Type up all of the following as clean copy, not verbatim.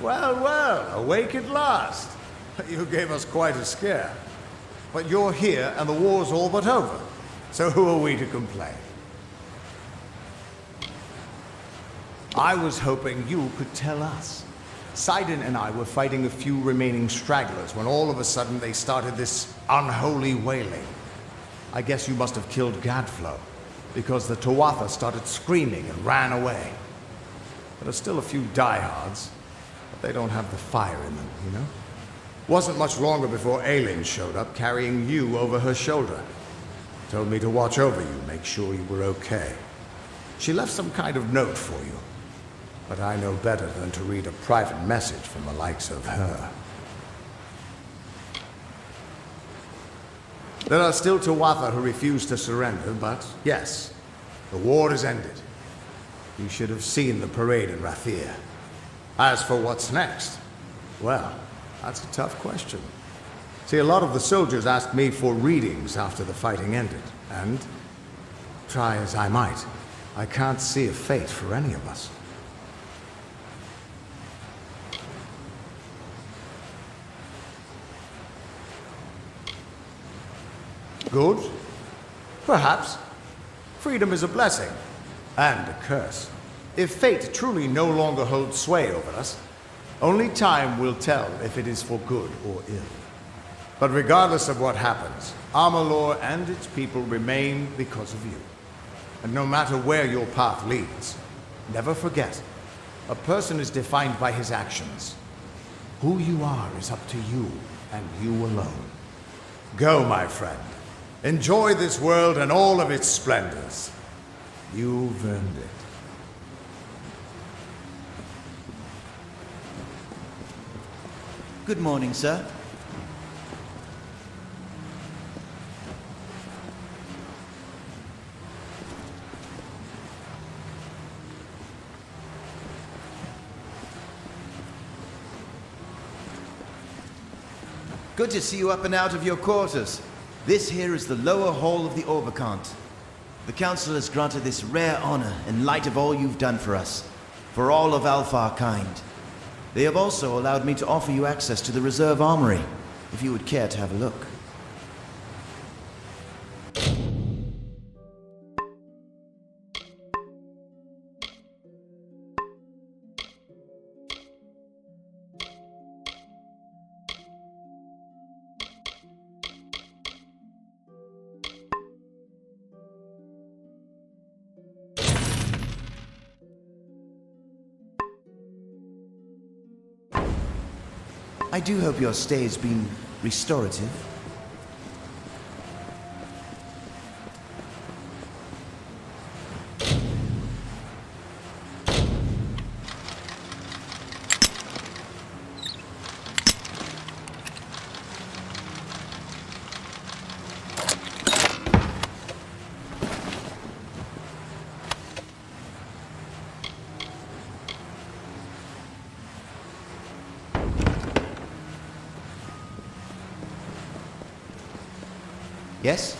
Well, well, awake at last. You gave us quite a scare. But you're here and the war's all but over. So who are we to complain? I was hoping you could tell us. Sidon and I were fighting a few remaining stragglers when all of a sudden they started this unholy wailing. I guess you must have killed Gadflow, because the Tuatha started screaming and ran away. There are still a few diehards, but they don't have the fire in them, you know? Wasn't much longer before Ailyn showed up, carrying you over her shoulder. Told me to watch over you, make sure you were okay. She left some kind of note for you, but I know better than to read a private message from the likes of her. There are still Tuatha who refuse to surrender, but yes, the war is ended. You should have seen the parade in Rathir. As for what's next, well, that's a tough question. See, a lot of the soldiers asked me for readings after the fighting ended, and try as I might, I can't see a fate for any of us. Good? Perhaps. Freedom is a blessing, and a curse. If fate truly no longer holds sway over us, only time will tell if it is for good or ill. But regardless of what happens, Amalur and its people remain because of you. And no matter where your path leads, never forget, a person is defined by his actions. Who you are is up to you, and you alone. Go, my friend. Enjoy this world and all of its splendors. You've earned it. Good morning, sir. Good to see you up and out of your quarters. This here is the lower hall of the Orbicant. The Council has granted this rare honor in light of all you've done for us, for all of Alpha kind. They have also allowed me to offer you access to the reserve armory, if you would care to have a look. I do hope your stay has been restorative. Yes?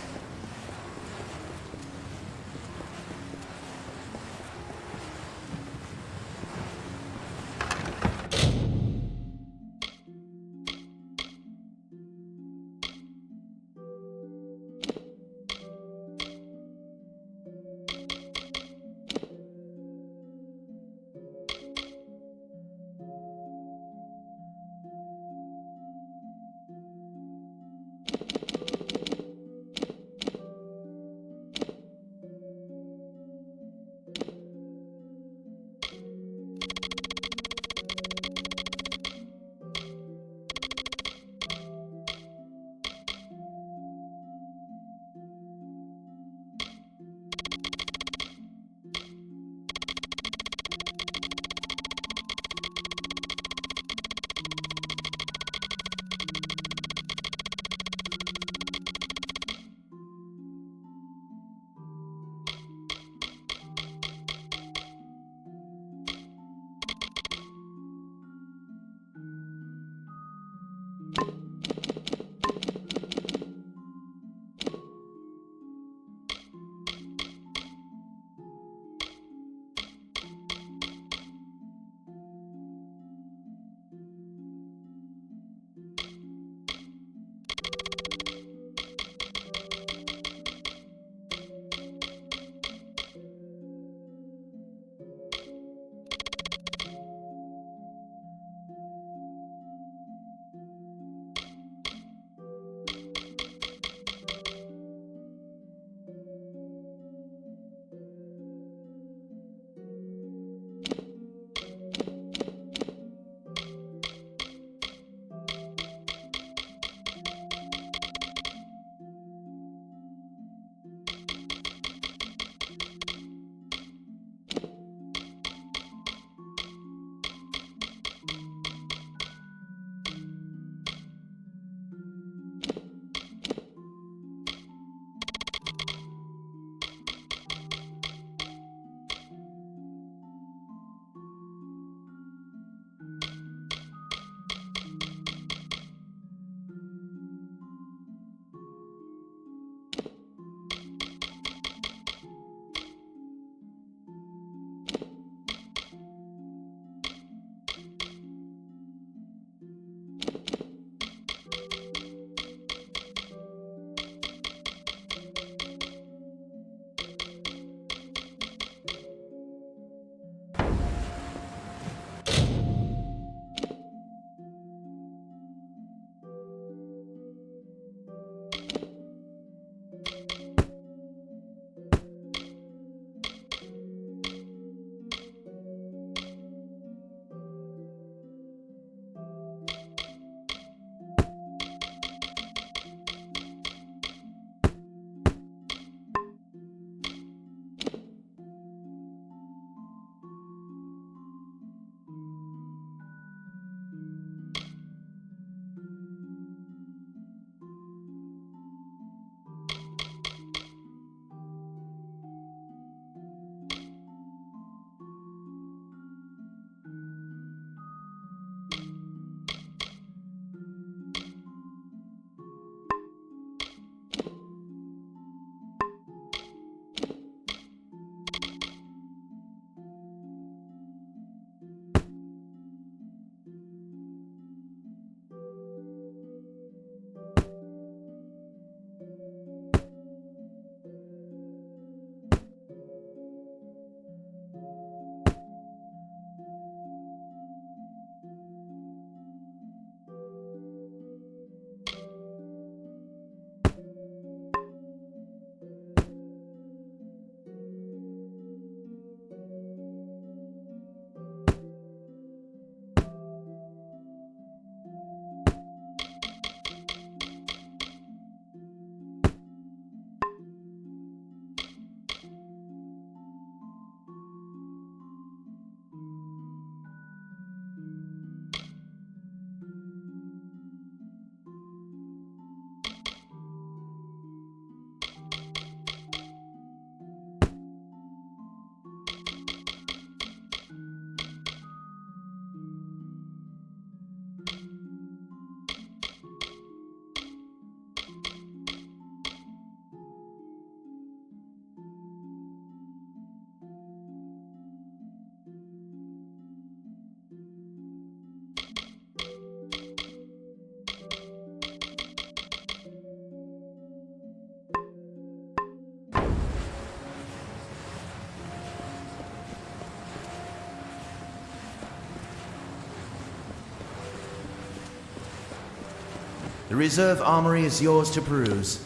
The reserve armory is yours to peruse.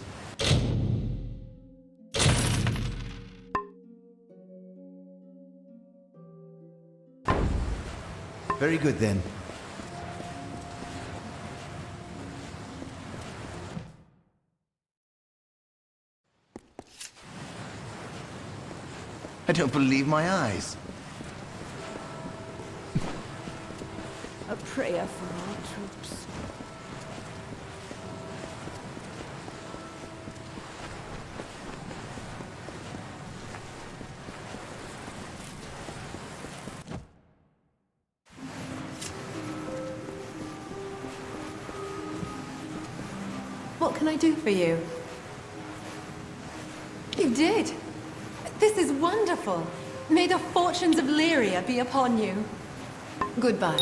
Very good then. I don't believe my eyes. A prayer for our troops. What can I do for you? You did! This is wonderful! May the fortunes of Lyria be upon you. Goodbye.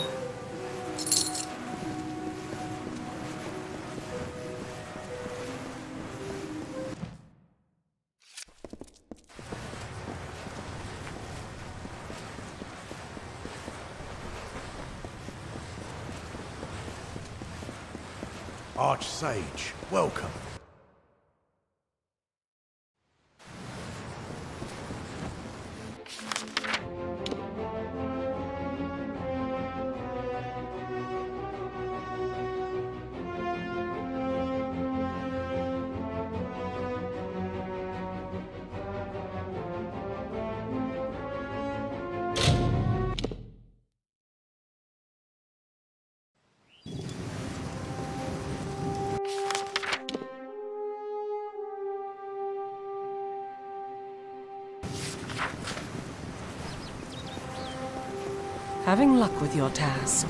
Archsage, welcome. Having luck with your task.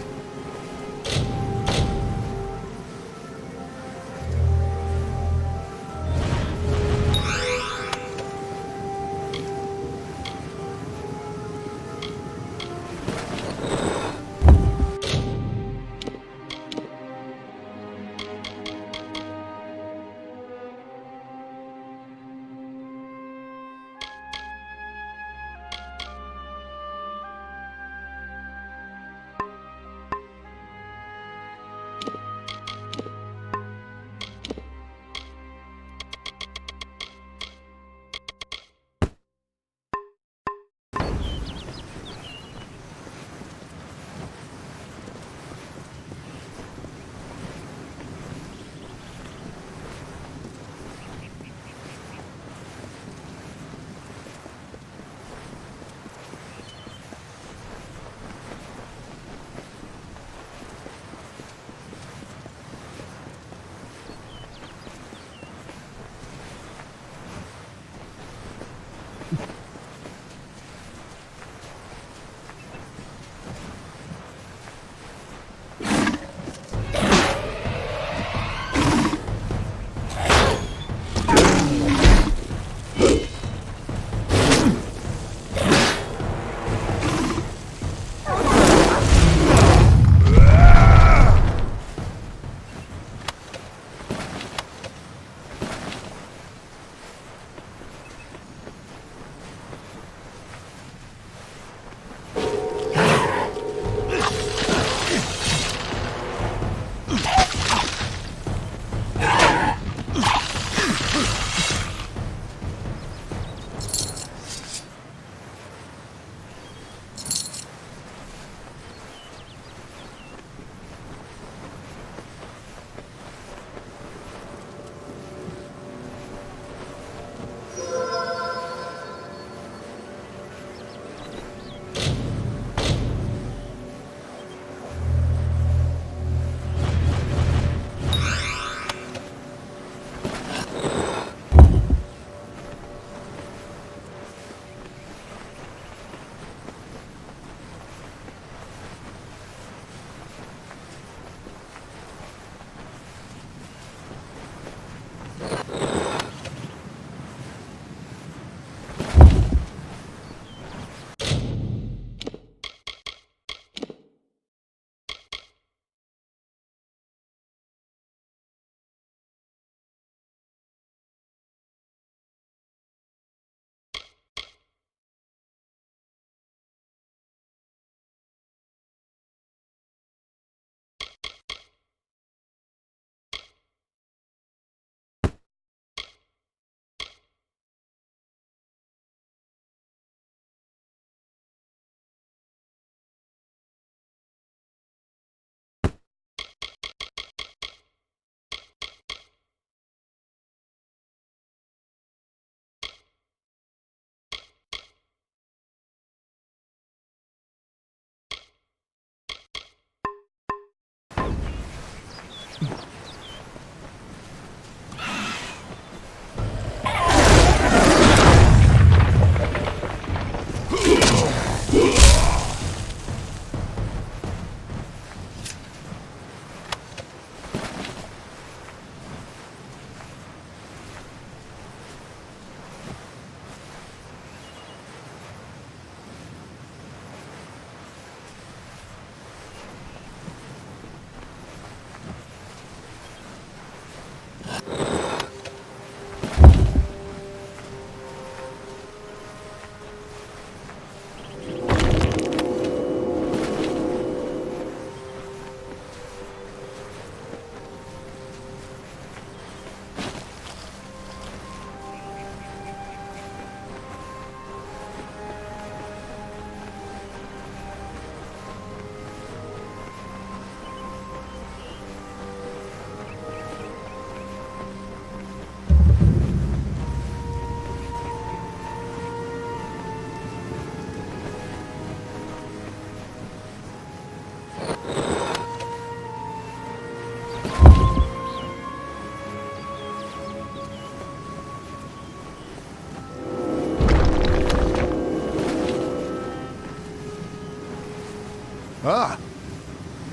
Ah,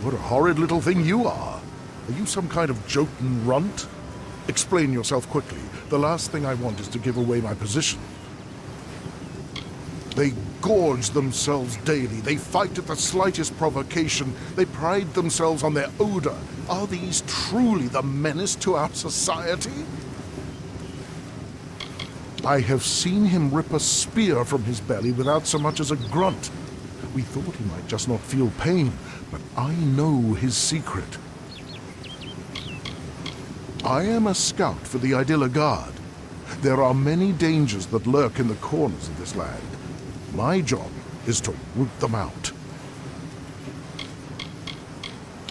what a horrid little thing you are. Are you some kind of Jotun runt? Explain yourself quickly. The last thing I want is to give away my position. They gorge themselves daily. They fight at the slightest provocation. They pride themselves on their odor. Are these truly the menace to our society? I have seen him rip a spear from his belly without so much as a grunt. We thought he might just not feel pain, but I know his secret. I am a scout for the Idilla Guard. There are many dangers that lurk in the corners of this land. My job is to root them out.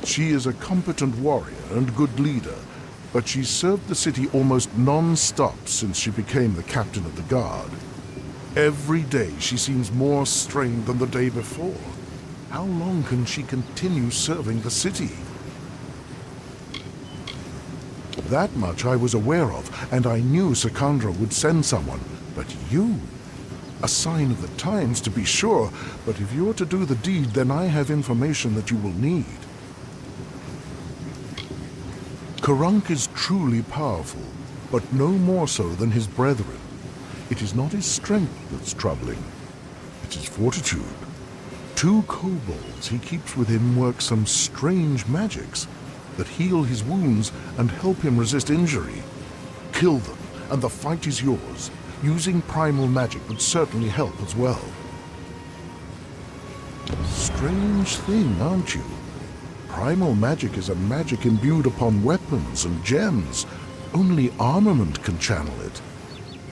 She is a competent warrior and good leader, but she's served the city almost non-stop since she became the captain of the guard. Every day she seems more strained than the day before. How long can she continue serving the city? That much I was aware of, and I knew Sakandra would send someone. But you? A sign of the times, to be sure, but if you're to do the deed, then I have information that you will need. Karunk is truly powerful, but no more so than his brethren. It is not his strength that's troubling. It's his fortitude. 2 kobolds he keeps with him work some strange magics that heal his wounds and help him resist injury. Kill them, and the fight is yours. Using primal magic would certainly help as well. Strange thing, aren't you? Primal magic is a magic imbued upon weapons and gems. Only armament can channel it.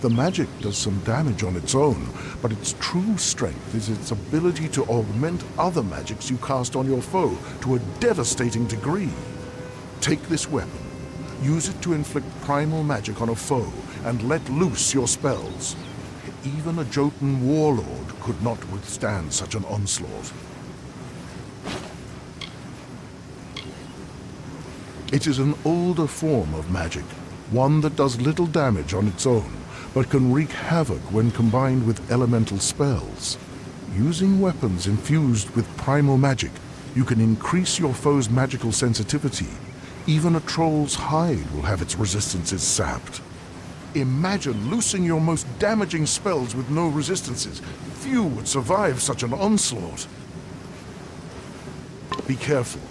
The magic does some damage on its own, but its true strength is its ability to augment other magics you cast on your foe to a devastating degree. Take this weapon, use it to inflict primal magic on a foe, and let loose your spells. Even a Jotun warlord could not withstand such an onslaught. It is an older form of magic, one that does little damage on its own, but can wreak havoc when combined with elemental spells. Using weapons infused with primal magic, you can increase your foe's magical sensitivity. Even a troll's hide will have its resistances sapped. Imagine loosing your most damaging spells with no resistances. Few would survive such an onslaught. Be careful.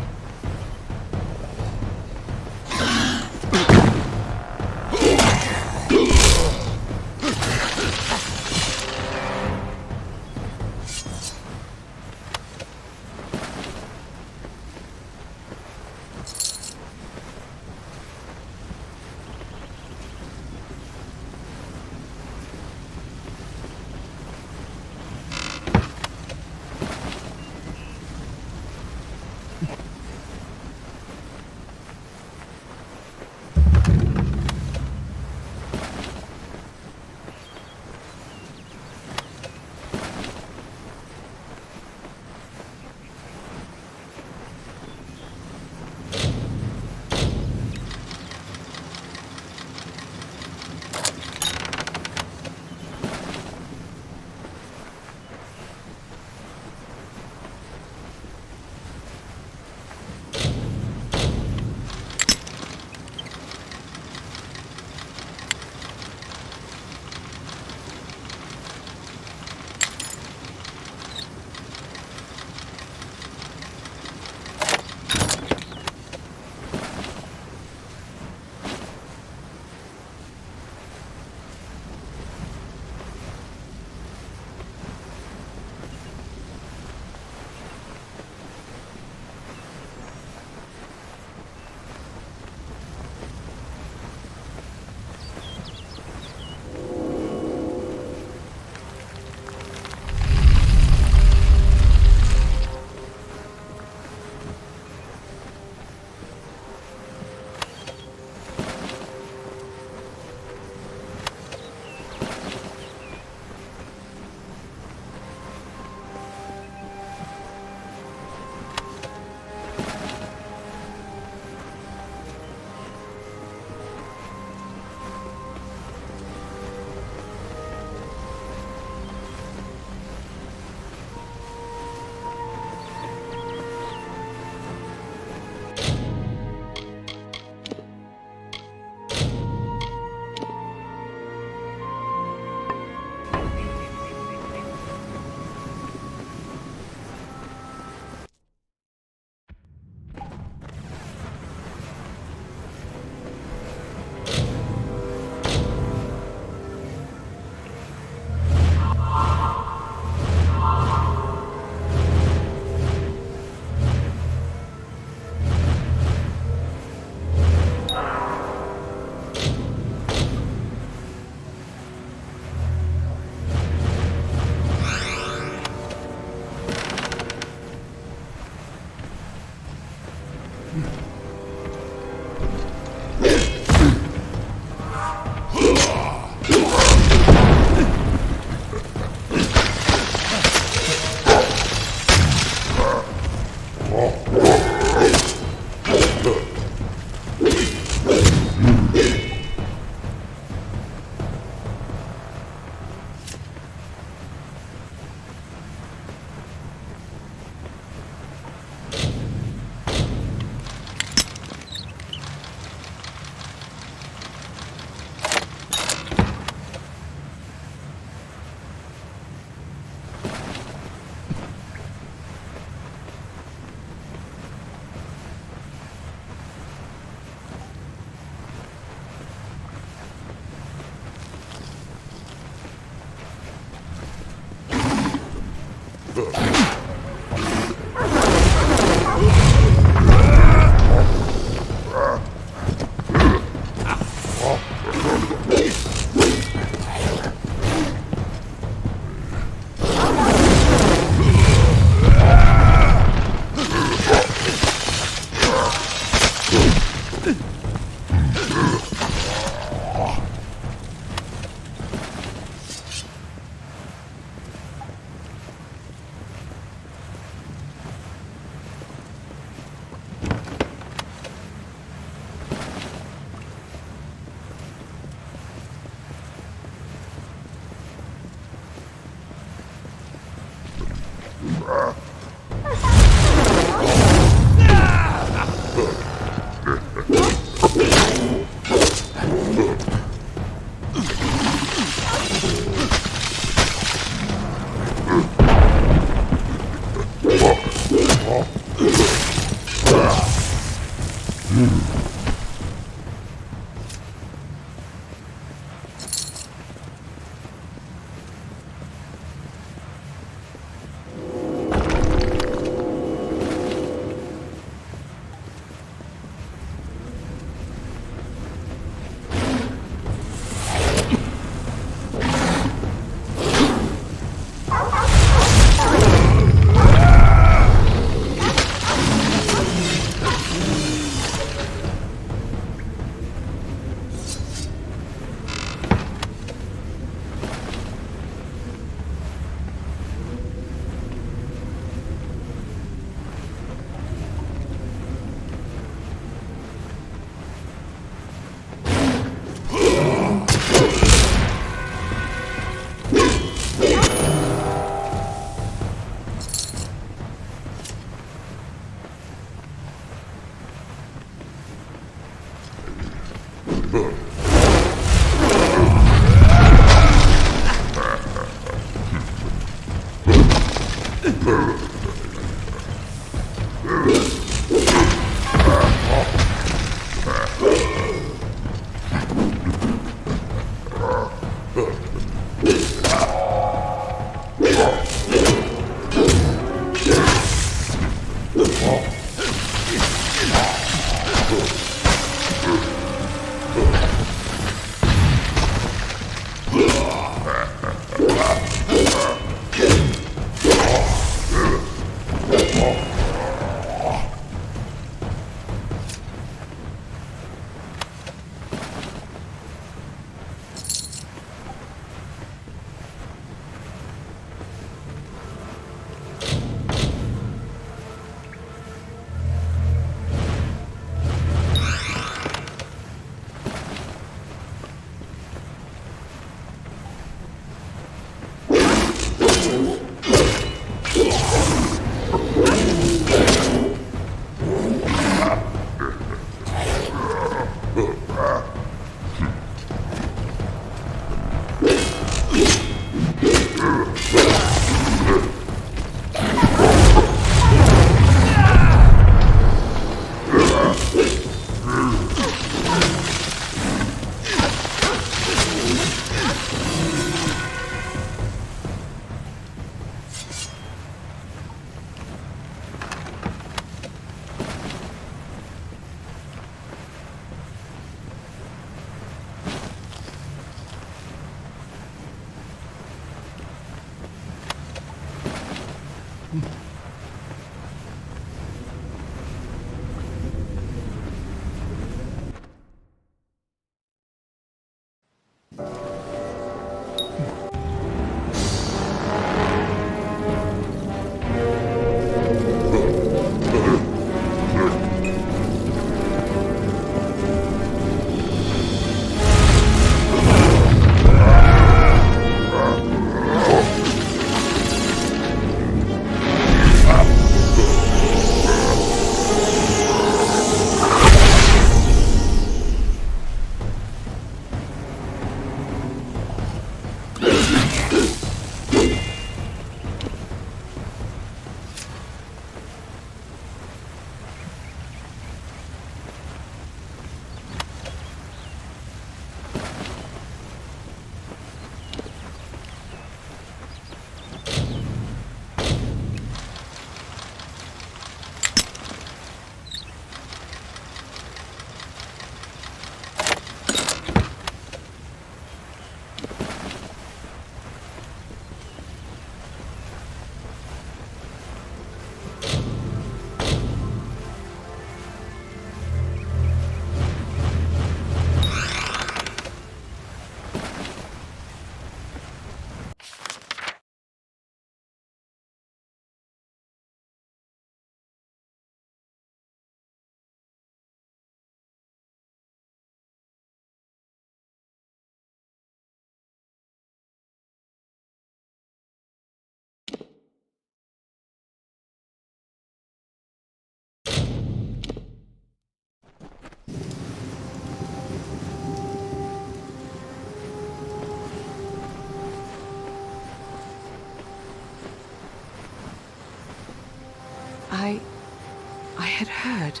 had heard.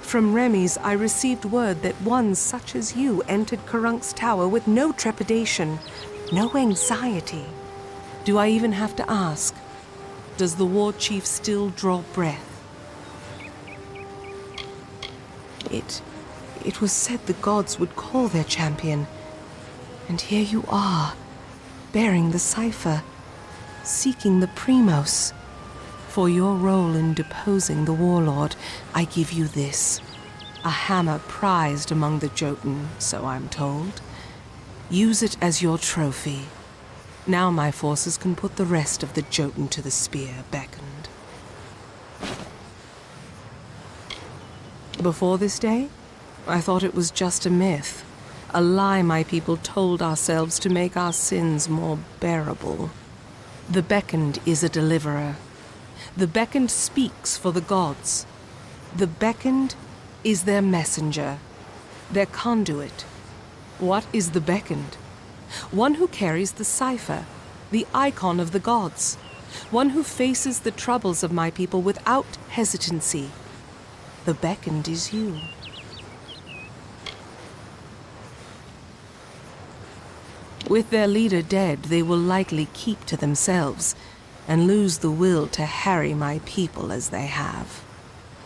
From Remy's, I received word that one such as you entered Karunk's tower with no trepidation, no anxiety. Do I even have to ask? Does the war chief still draw breath? It was said the gods would call their champion. And here you are, bearing the cipher, seeking the Primos. For your role in deposing the warlord, I give you this. A hammer prized among the Jotun, so I'm told. Use it as your trophy. Now my forces can put the rest of the Jotun to the spear beckoned. Before this day, I thought it was just a myth. A lie my people told ourselves to make our sins more bearable. The beckoned is a deliverer. The beckoned speaks for the gods. The beckoned is their messenger, their conduit. What is the beckoned? One who carries the cipher, the icon of the gods. One who faces the troubles of my people without hesitancy. The beckoned is you. With their leader dead, they will likely keep to themselves and lose the will to harry my people as they have.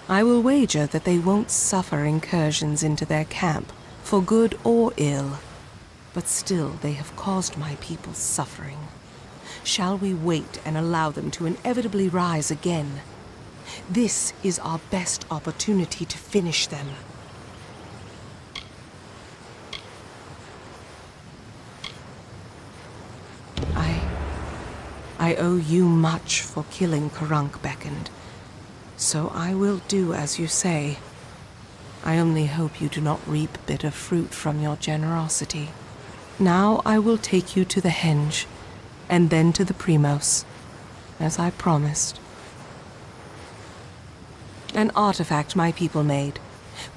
I will wager that they won't suffer incursions into their camp, for good or ill. But still, they have caused my people suffering. Shall we wait and allow them to inevitably rise again? This is our best opportunity to finish them. I owe you much for killing Karunk beckoned, so I will do as you say. I only hope you do not reap bitter fruit from your generosity. Now I will take you to the henge, and then to the Primos, as I promised. An artifact my people made.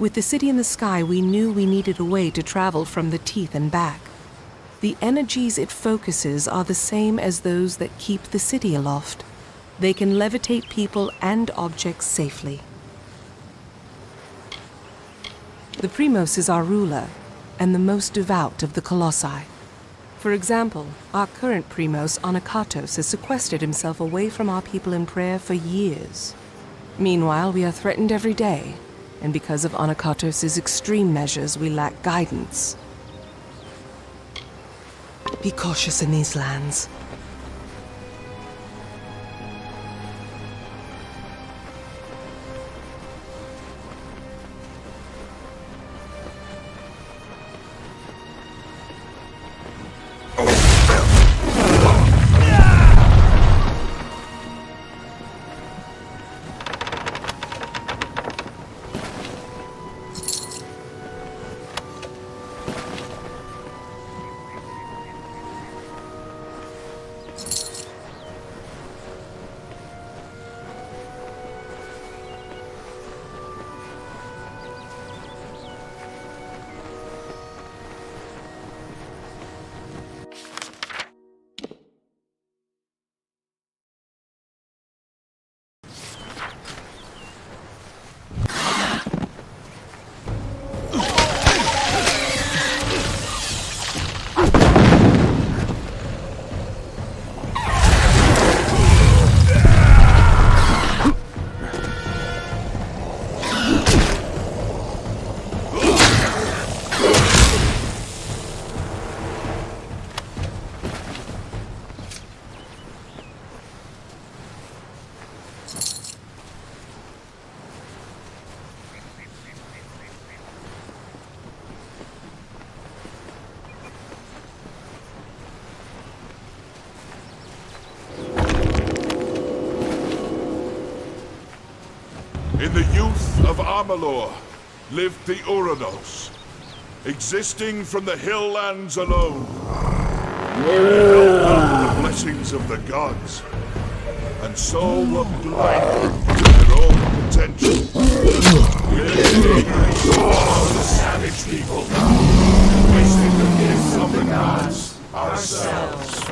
With the city in the sky, we knew we needed a way to travel from the teeth and back. The energies it focuses are the same as those that keep the city aloft. They can levitate people and objects safely. The Primos is our ruler, and the most devout of the Colossi. For example, our current Primos, Anakatos, has sequestered himself away from our people in prayer for years. Meanwhile, we are threatened every day, and because of Anakatos' extreme measures, we lack guidance. Be cautious in these lands. In the youth of Amalur lived the Uranos, existing from the hill lands alone. They held not the blessings of the gods, and so were blinded to their own potential. We lived the savage people, wasting the gifts of the gods ourselves.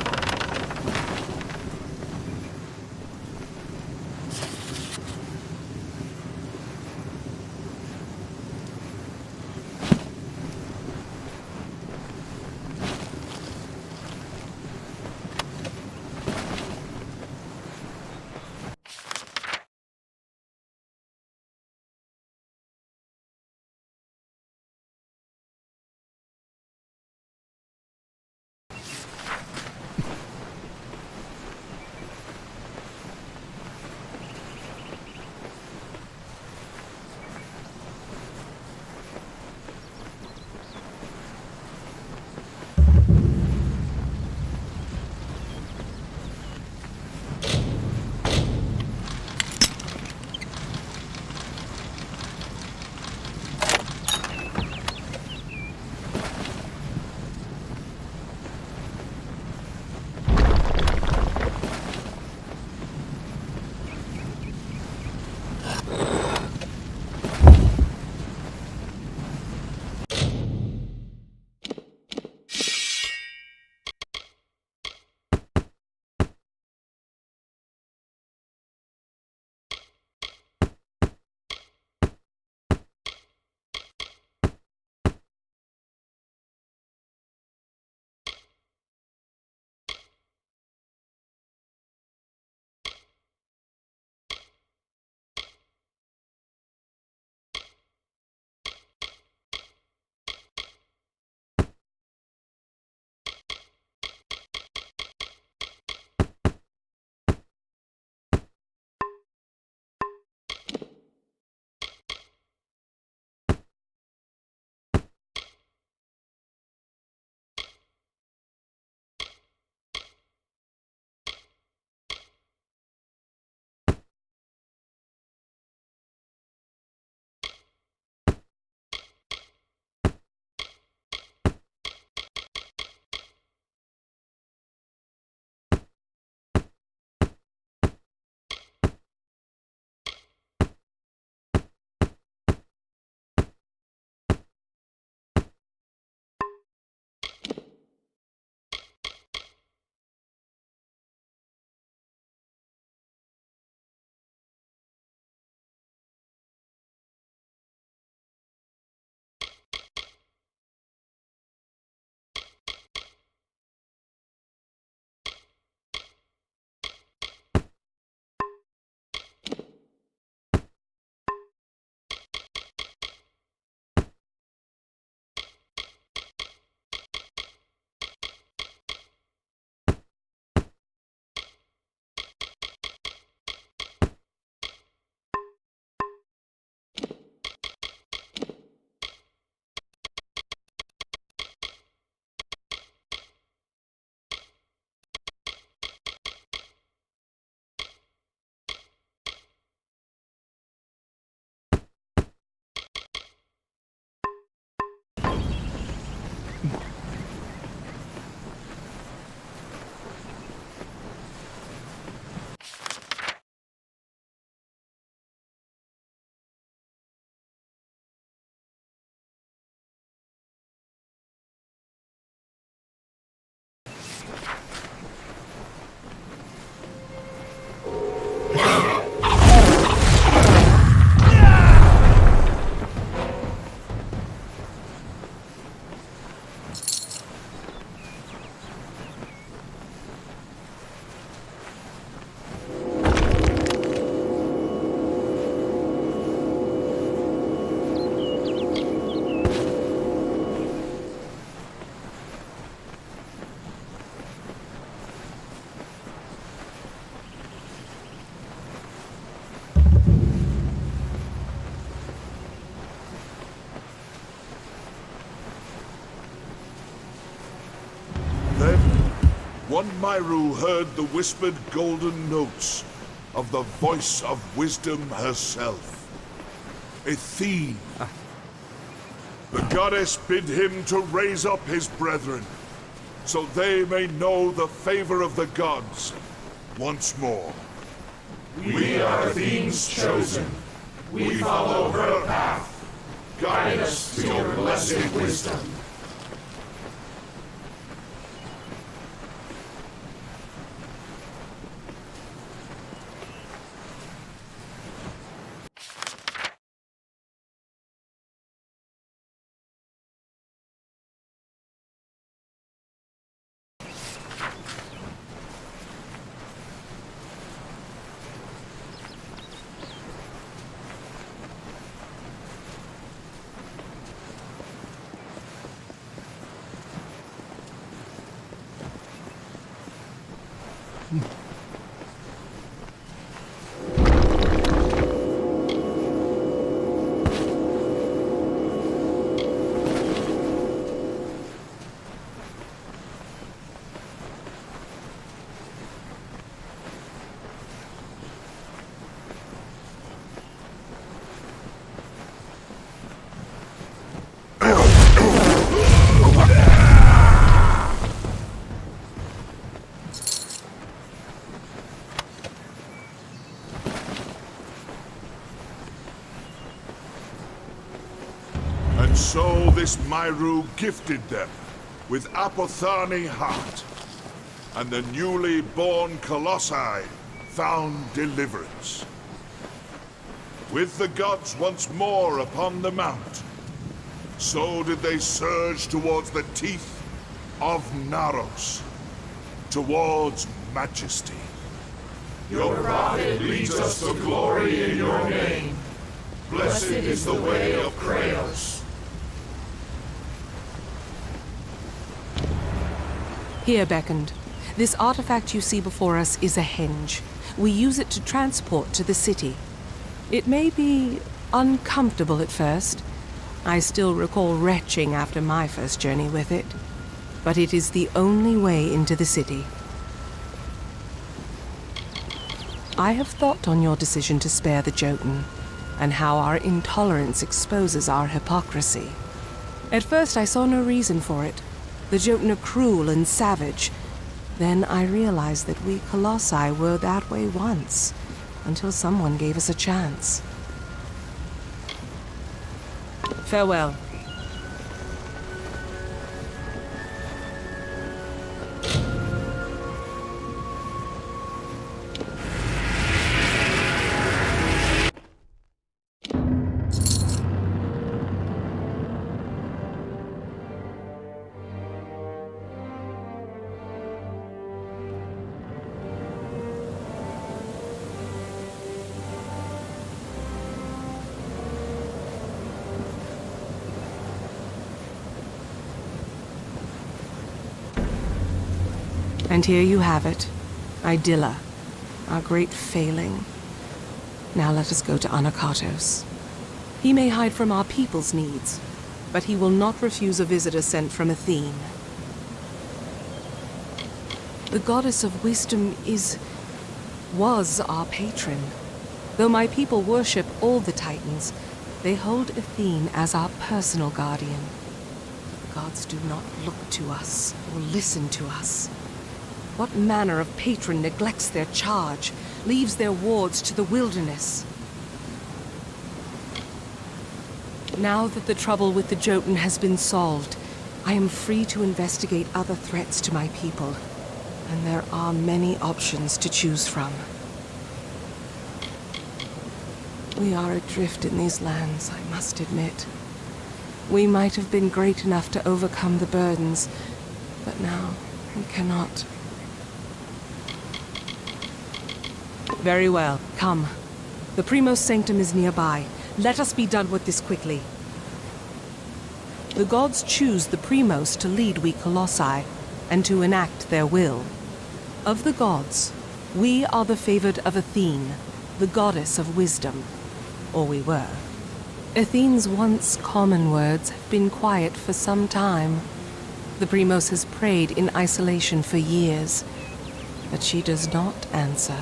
Then, one Myru heard the whispered golden notes of the voice of wisdom herself, Athene. The goddess bid him to raise up his brethren, so they may know the favor of the gods once more. We are Athene's chosen. We follow her path. Guide us to your blessed wisdom. And so this Myru gifted them with Apothane heart, and the newly born Colossi found deliverance. With the gods once more upon the mount, so did they surge towards the teeth of Naros, towards majesty. Your prophet leads us to glory in your name. Blessed is the way of Kraos. Here, Beckoned. This artifact you see before us is a henge. We use it to transport to the city. It may be uncomfortable at first. I still recall retching after my first journey with it. But it is the only way into the city. I have thought on your decision to spare the Jotun, and how our intolerance exposes our hypocrisy. At first I saw no reason for it. The Jotun are cruel and savage. Then I realized that we Colossi were that way once, until someone gave us a chance. Farewell. And here you have it, Idylla, our great failing. Now let us go to Anakatos. He may hide from our people's needs, but he will not refuse a visitor sent from Athene. The goddess of wisdom was our patron. Though my people worship all the Titans, they hold Athene as our personal guardian. The gods do not look to us or listen to us. What manner of patron neglects their charge, leaves their wards to the wilderness? Now that the trouble with the Jotun has been solved, I am free to investigate other threats to my people, and there are many options to choose from. We are adrift in these lands, I must admit. We might have been great enough to overcome the burdens, but now we cannot. Very well, come. The Primos Sanctum is nearby. Let us be done with this quickly. The gods choose the Primos to lead we Colossi, and to enact their will. Of the gods, we are the favored of Athene, the goddess of wisdom. Or we were. Athene's once common words have been quiet for some time. The Primos has prayed in isolation for years, but she does not answer.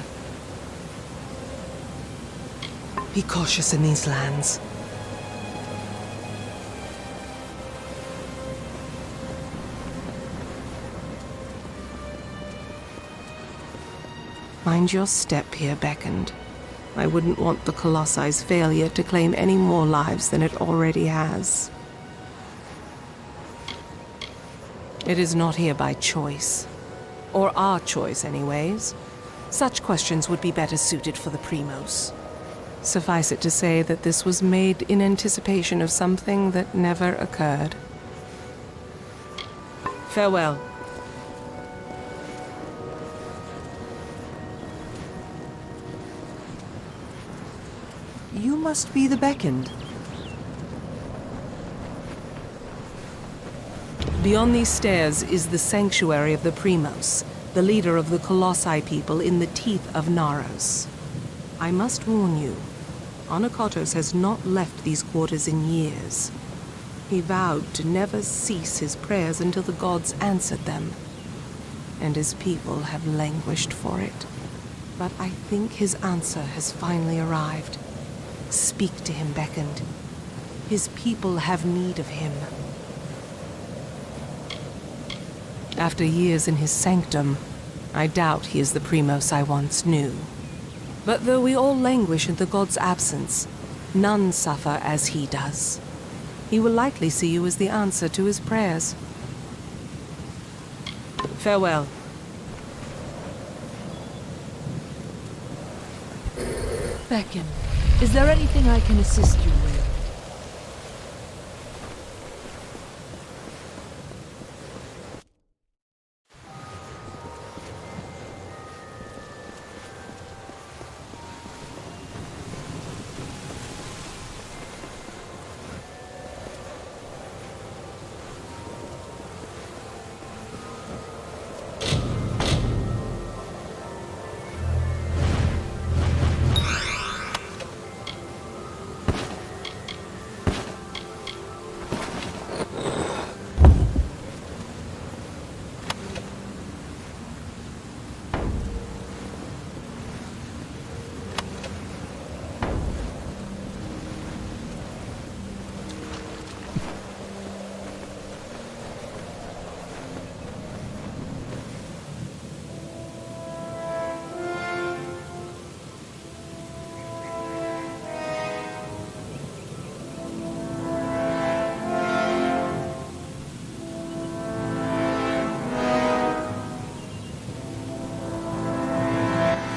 Be cautious in these lands. Mind your step here, Beckoned. I wouldn't want the Colossi's failure to claim any more lives than it already has. It is not here by choice. Or our choice, anyways. Such questions would be better suited for the Primos. Suffice it to say that this was made in anticipation of something that never occurred. Farewell. You must be the Beckoned. Beyond these stairs is the sanctuary of the Primos, the leader of the Colossi people in the teeth of Naros. I must warn you, Anakotos has not left these quarters in years. He vowed to never cease his prayers until the gods answered them, and his people have languished for it. But I think his answer has finally arrived. Speak to him, Beckoned. His people have need of him. After years in his sanctum, I doubt he is the Primos I once knew. But though we all languish in the god's absence, none suffer as he does. He will likely see you as the answer to his prayers. Farewell. Beckon, is there anything I can assist you with?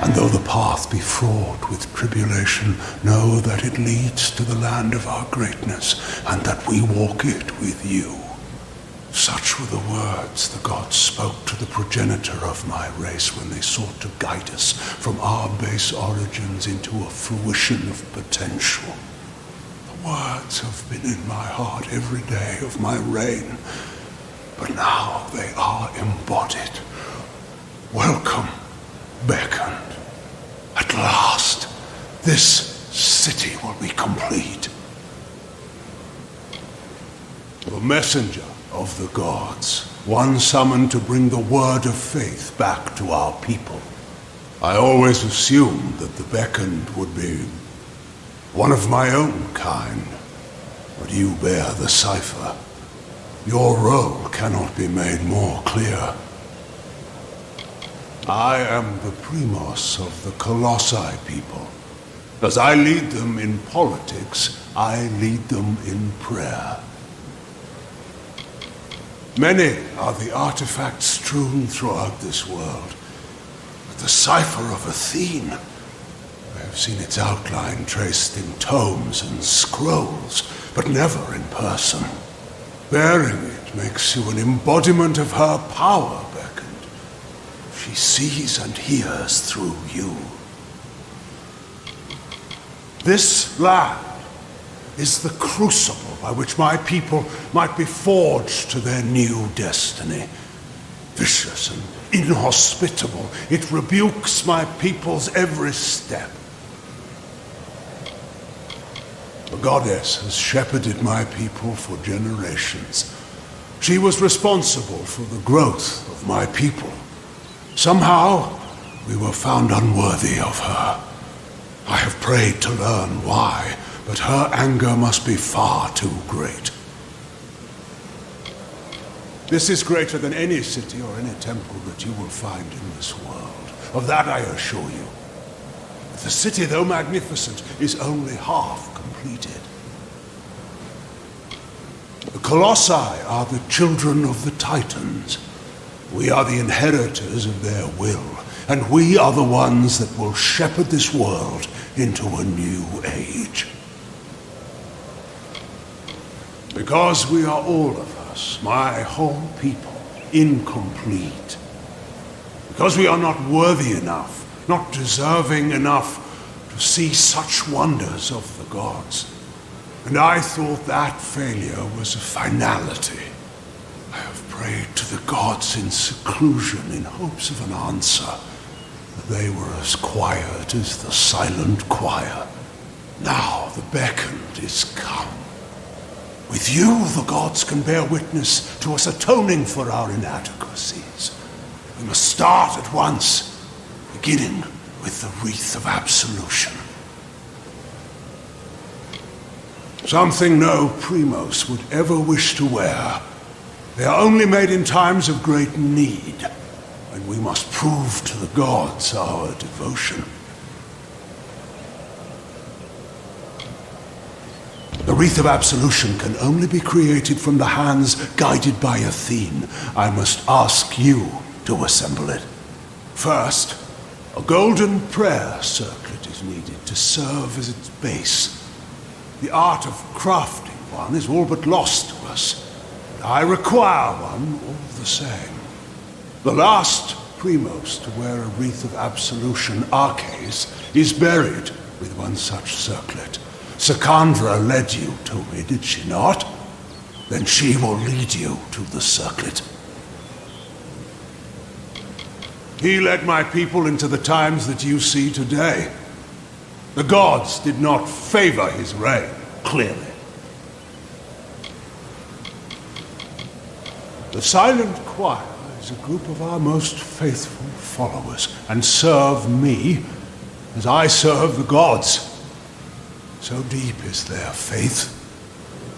And though the path be fraught with tribulation, know that it leads to the land of our greatness, and that we walk it with you. Such were the words the gods spoke to the progenitor of my race when they sought to guide us from our base origins into a fruition of potential. The words have been in my heart every day of my reign, but now they are embodied. Welcome, Beckoned. At last, this city will be complete. The messenger of the gods, one summoned to bring the word of faith back to our people. I always assumed that the Beckoned would be one of my own kind, but you bear the cipher. Your role cannot be made more clear. I am the Primos of the Colossi people. As I lead them in politics, I lead them in prayer. Many are the artifacts strewn throughout this world, but the cipher of Athene, I have seen its outline traced in tomes and scrolls, but never in person. Bearing it makes you an embodiment of her power, Beckoned. She sees and hears through you. This land is the crucible by which my people might be forged to their new destiny. Vicious and inhospitable, it rebukes my people's every step. The goddess has shepherded my people for generations. She was responsible for the growth of my people. Somehow, we were found unworthy of her. I have prayed to learn why, but her anger must be far too great. This is greater than any city or any temple that you will find in this world. Of that I assure you. But the city, though magnificent, is only half completed. The Colossi are the children of the Titans. We are the inheritors of their will, and we are the ones that will shepherd this world into a new age. Because we are all of us, my whole people, incomplete. Because we are not worthy enough, not deserving enough to see such wonders of the gods. And I thought that failure was a finality. I have prayed to the gods in seclusion in hopes of an answer. But they were as quiet as the silent choir. Now the beckoned is come. With you, the gods can bear witness to us atoning for our inadequacies. We must start at once, beginning with the wreath of absolution. Something no Primos would ever wish to wear. They are only made in times of great need, and we must prove to the gods our devotion. The wreath of absolution can only be created from the hands guided by Athene. I must ask you to assemble it. First, a golden prayer circlet is needed to serve as its base. The art of crafting one is all but lost to us. But I require one all the same. The last Primos to wear a wreath of absolution, Arches, is buried with one such circlet. Secandra led you to me, did she not? Then she will lead you to the circlet. He led my people into the times that you see today. The gods did not favor his reign, clearly. The Silent Choir is a group of our most faithful followers, and serve me as I serve the gods. So deep is their faith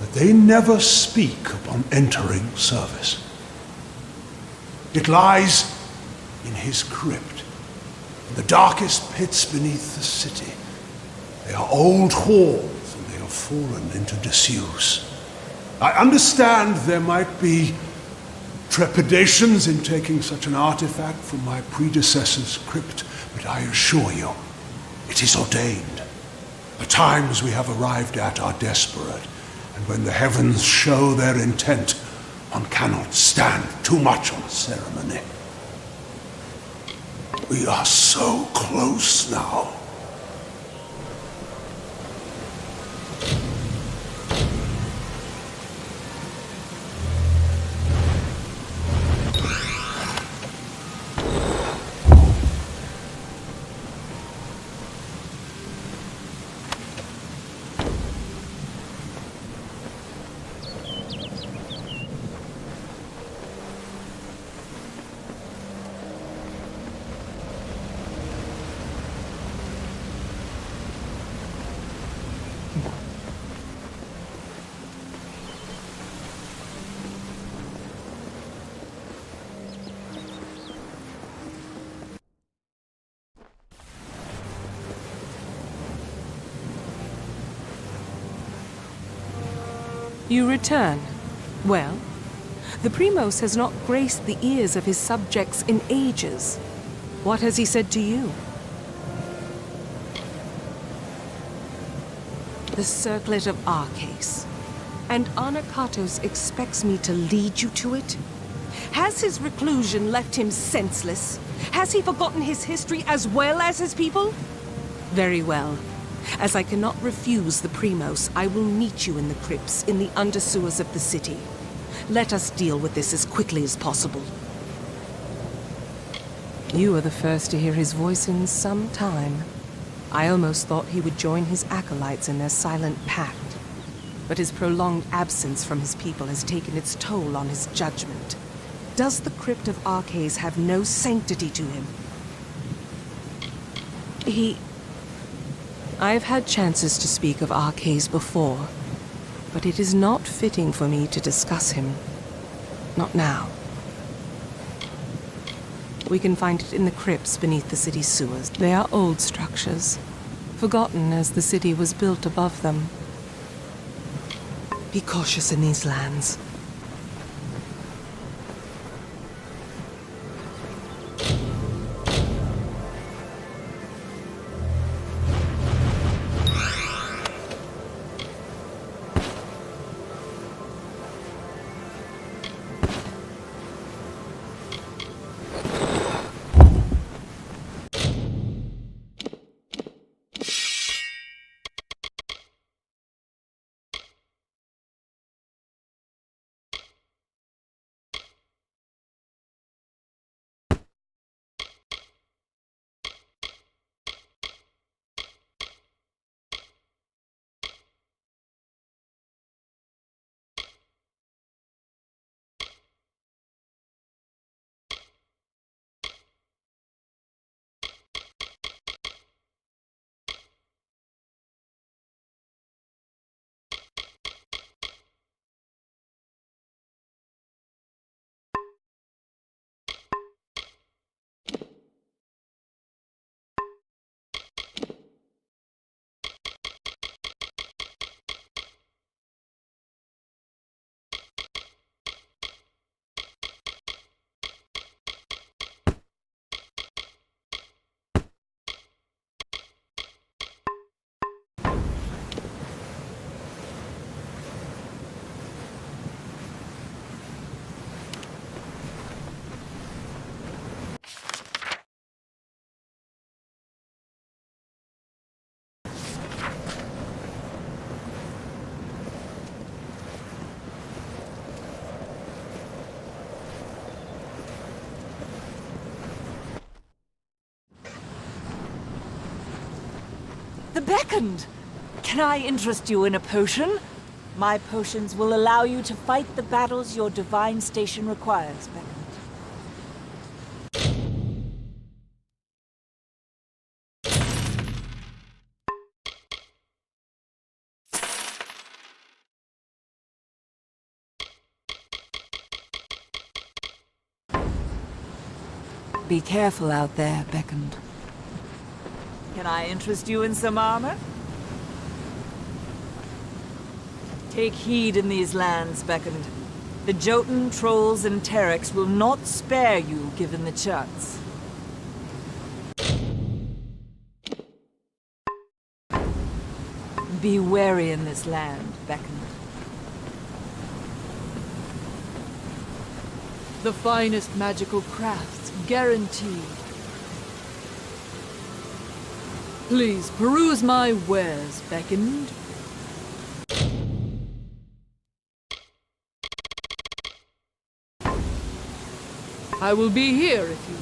that they never speak upon entering service. It lies in his crypt, in the darkest pits beneath the city. They are old halls, and they have fallen into disuse. I understand there might be trepidations in taking such an artifact from my predecessor's crypt, but I assure you, it is ordained. The times we have arrived at are desperate, and when the heavens show their intent, one cannot stand too much on ceremony. We are so close now. You return. Well, the Primos has not graced the ears of his subjects in ages. What has he said to you? The circlet of Arches. And Anarchatos expects me to lead you to it? Has his reclusion left him senseless? Has he forgotten his history as well as his people? Very well. As I cannot refuse the Primos, I will meet you in the crypts in the undersewers of the city. Let us deal with this as quickly as possible. You are the first to hear his voice in some time. I almost thought he would join his acolytes in their silent pact. but his prolonged absence from his people has taken its toll on his judgment. Does the crypt of Arcades have no sanctity to him? I've had chances to speak of Arcades before, but it is not fitting for me to discuss him. Not now. We can find it in the crypts beneath the city's sewers. They are old structures, forgotten as the city was built above them. Be cautious in these lands. The Beckoned! Can I interest you in a potion? My potions will allow you to fight the battles your divine station requires, Beckoned. Be careful out there, Beckoned. Can I interest you in some armor? Take heed in these lands, Beckoned. The Jotun, Trolls, and Terex will not spare you given the chance. Be wary in this land, Beckoned. The finest magical crafts, guaranteed. Please peruse my wares, Beckoned. I will be here if you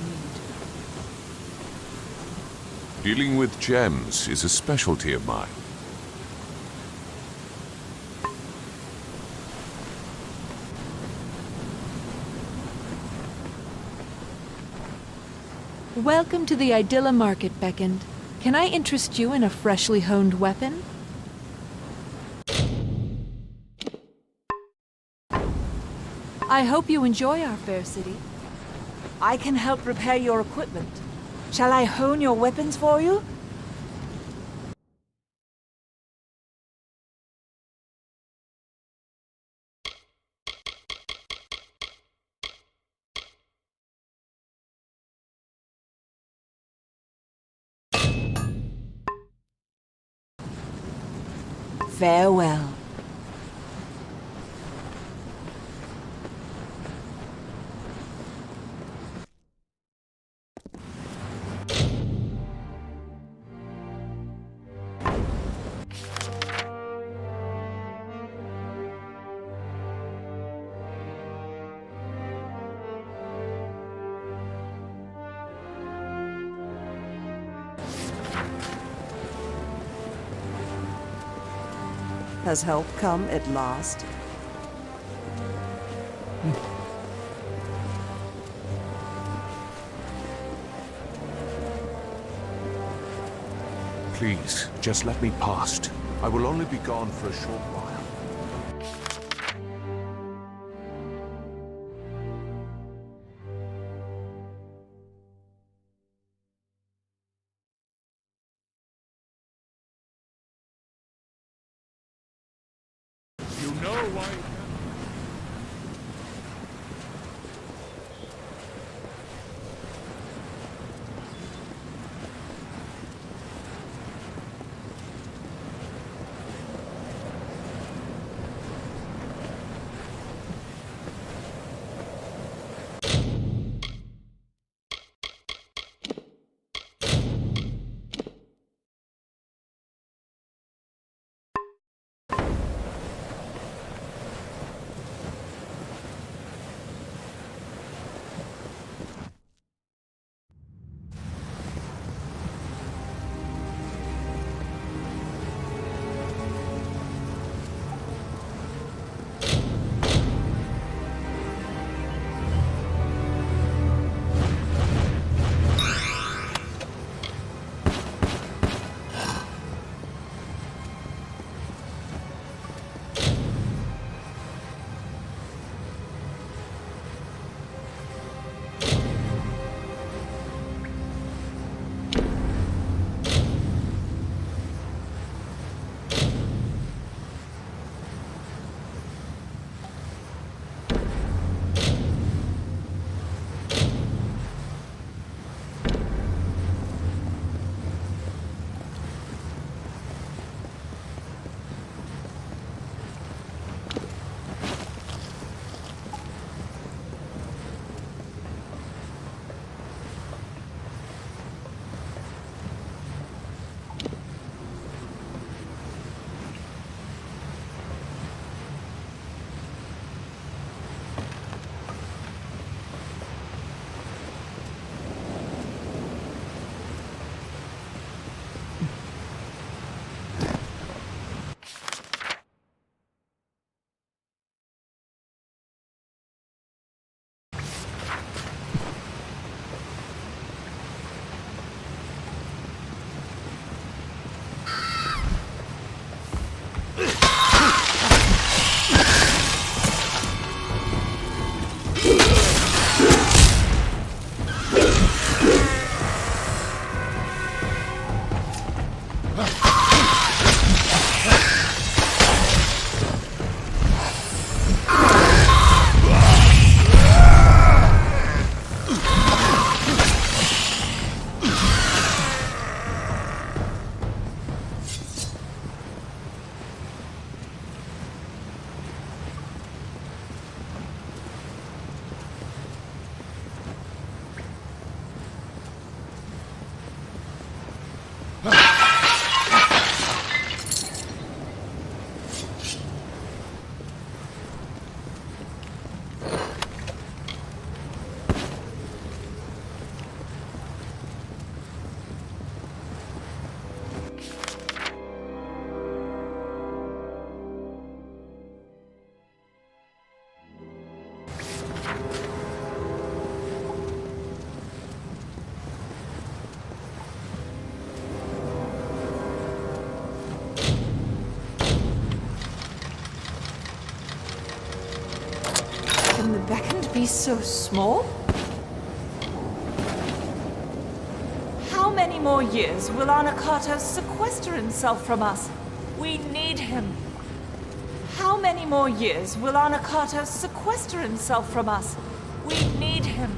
need. Dealing with gems is a specialty of mine. Welcome to the Idylla Market, Beckoned. Can I interest you in a freshly honed weapon? I hope you enjoy our fair city. I can help repair your equipment. Shall I hone your weapons for you? Farewell. Has help come at last? Please, just let me past. I will only be gone for a short while. You know why... Can the beckoned be so small? How many more years will Anakato sequester himself from us? We need him. How many more years will Anakato sequester himself from us? We need him.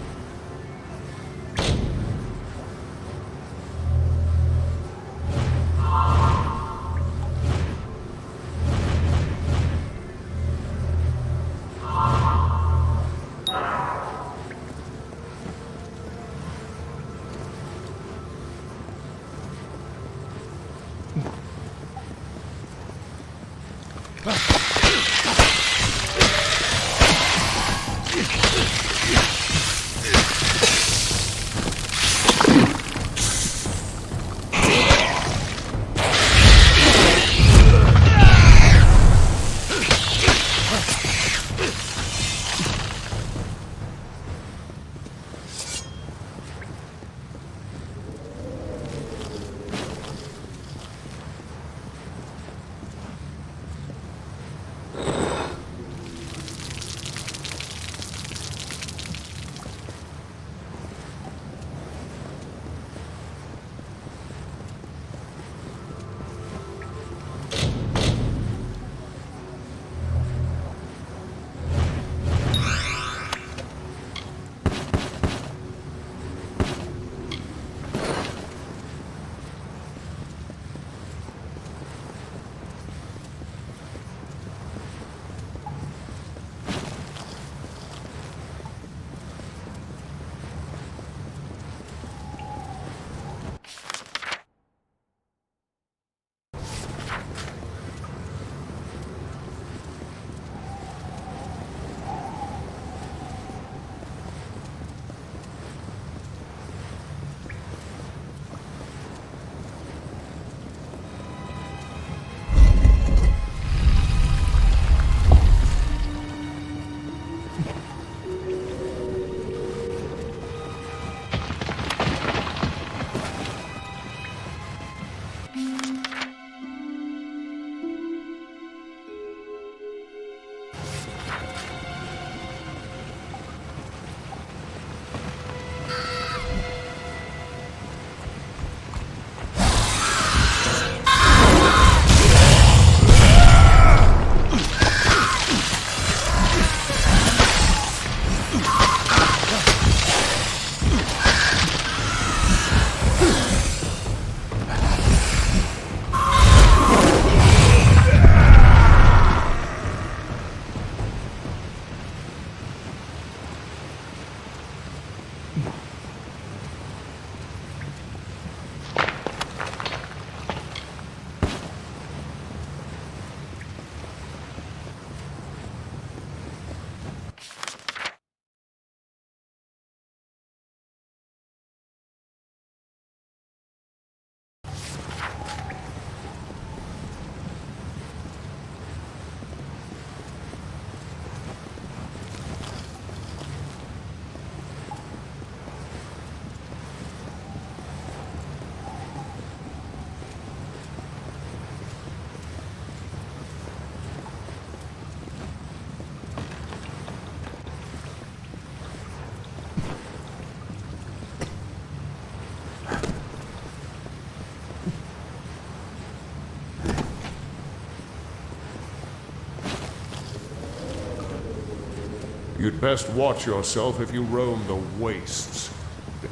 You'd best watch yourself if you roam the wastes.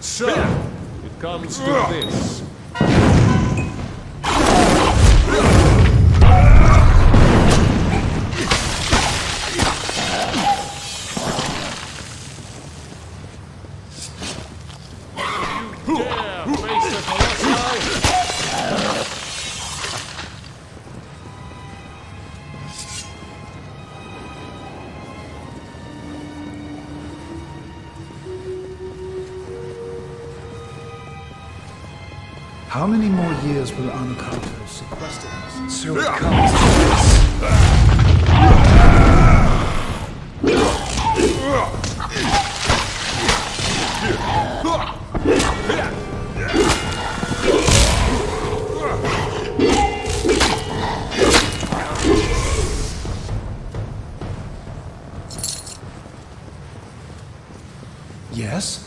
So, it comes to this. You dare face the Colossi? How many more years will Anakato sequester us? So it comes to this. Yes?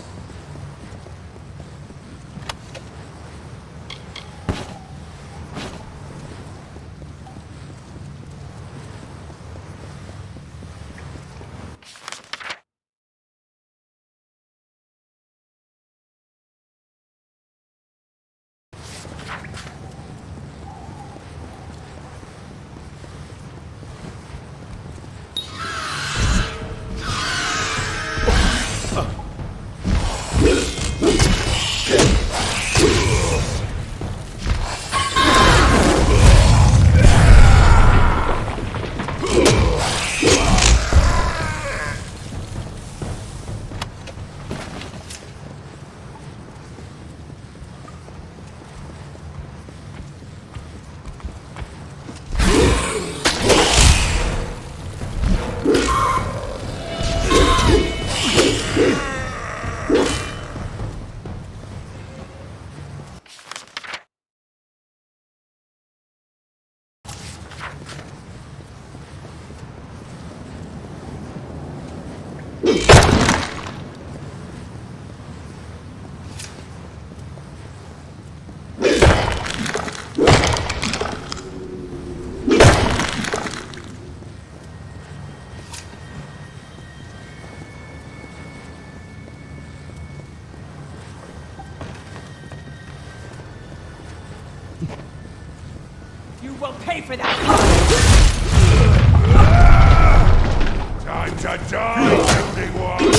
You will pay for that! Time to die, building one!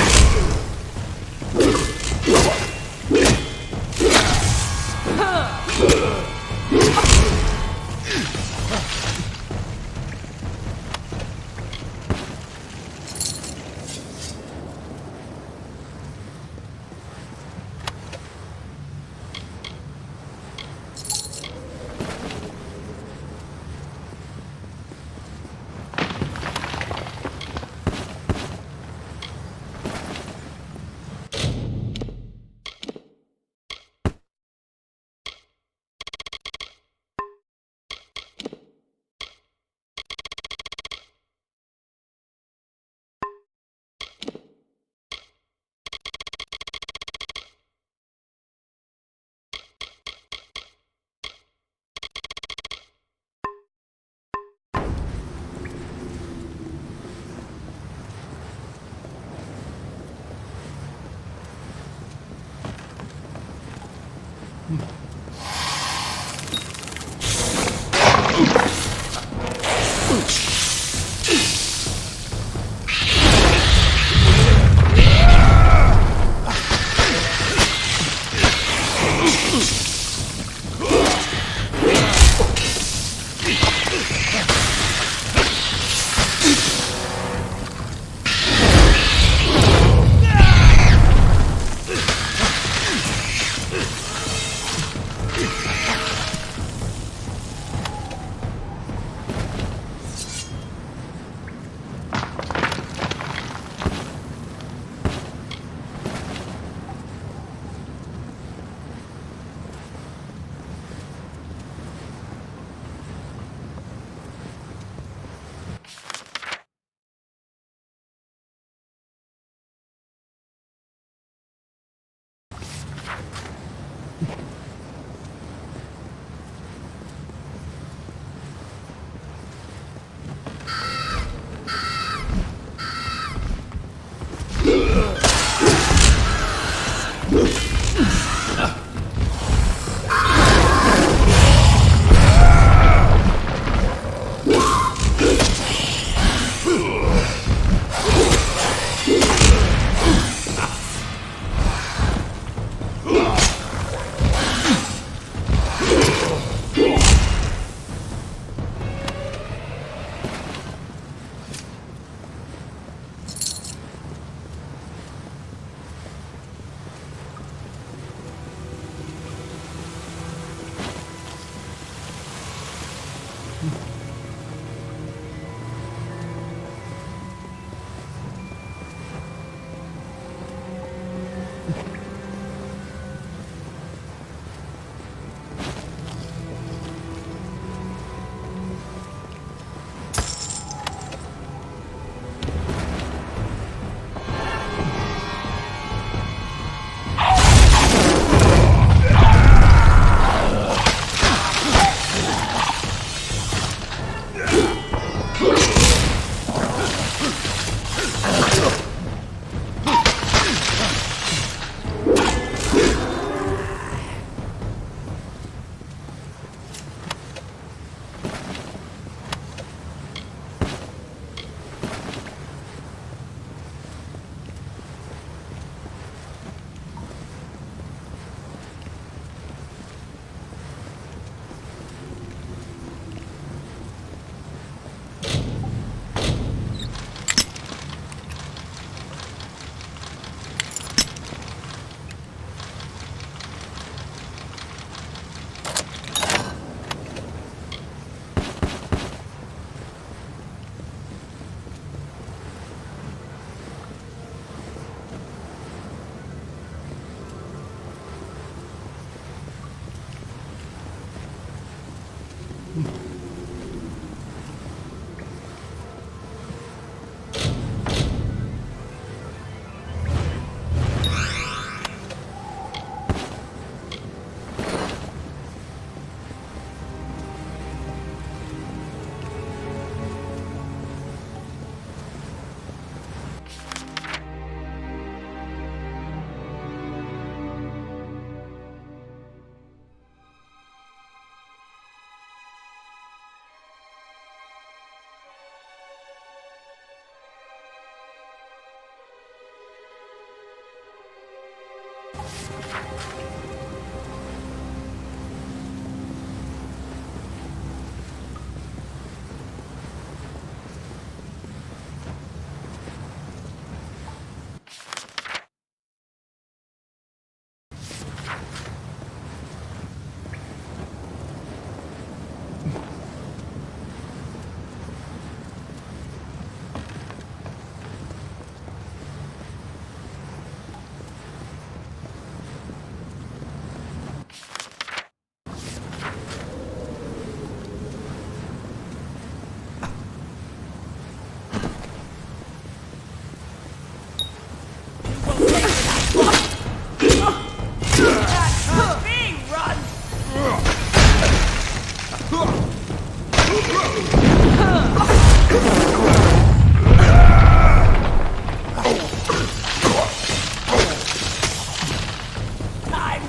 Time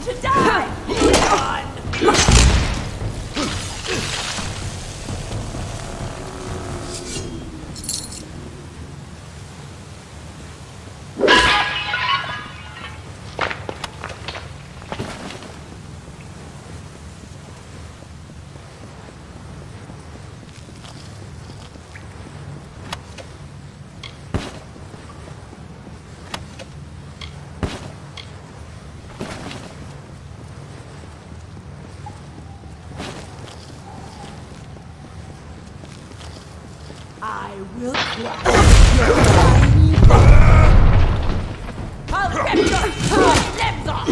to die! Run! I will crush your tiny body. I'll rip your limbs off!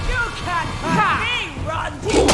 You can't hurt me, Rodney!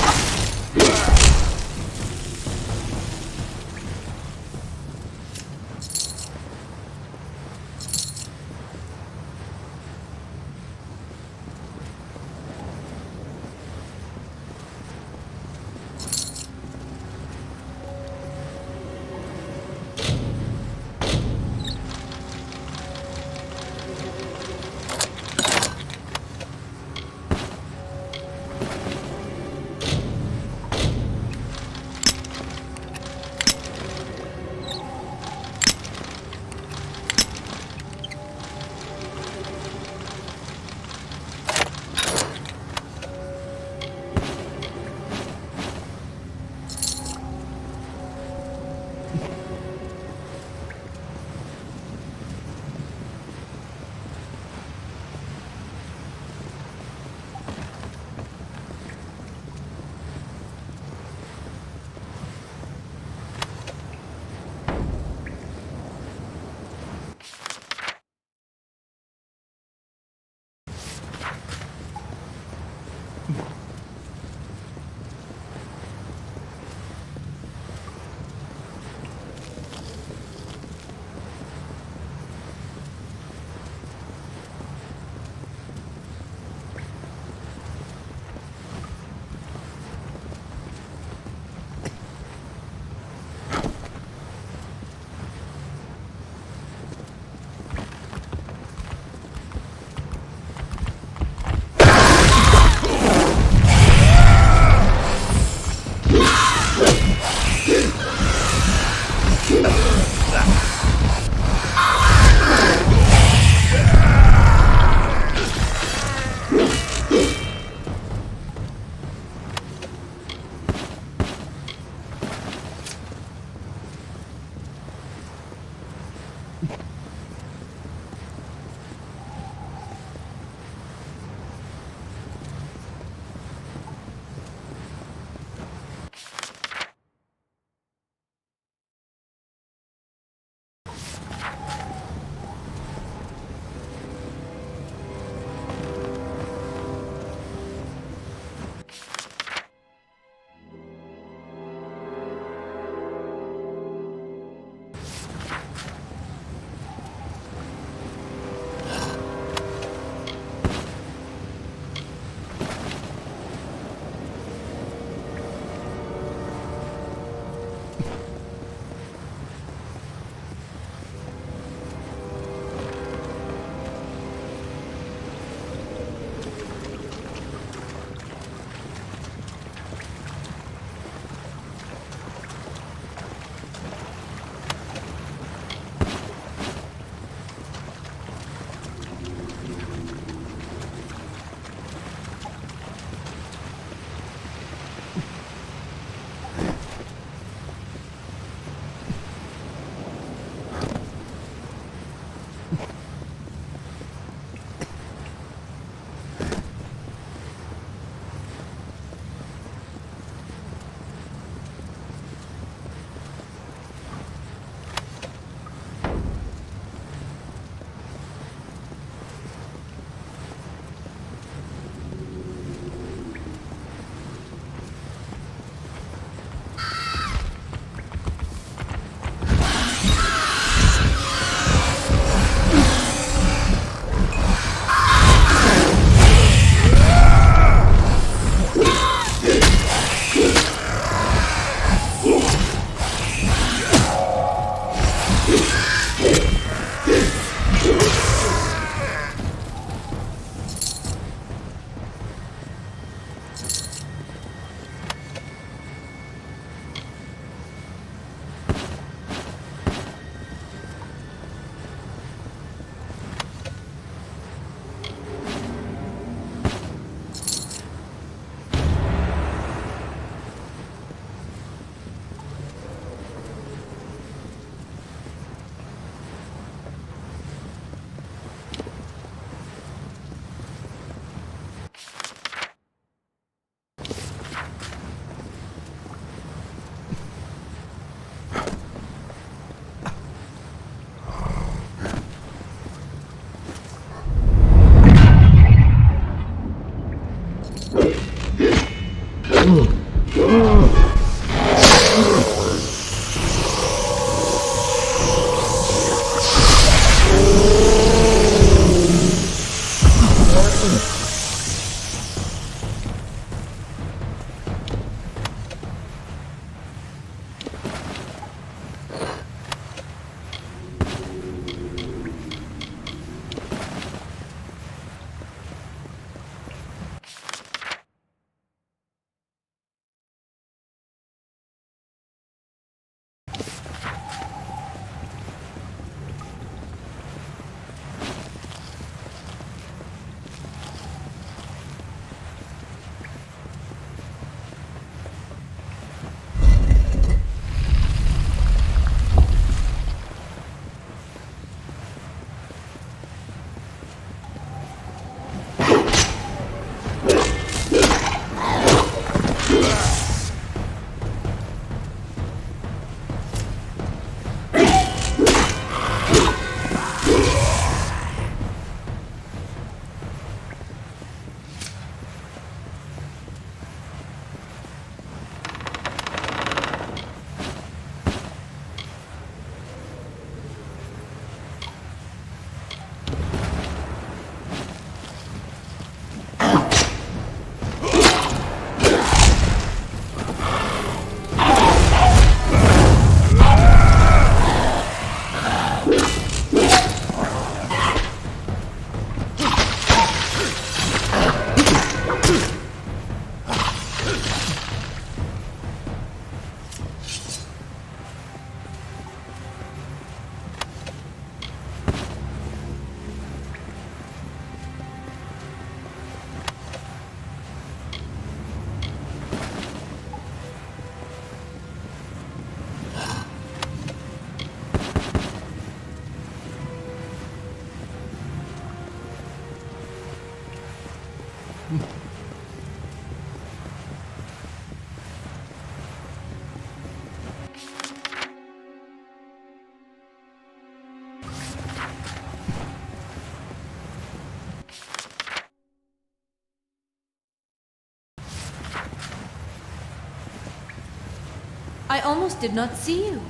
I almost did not see you.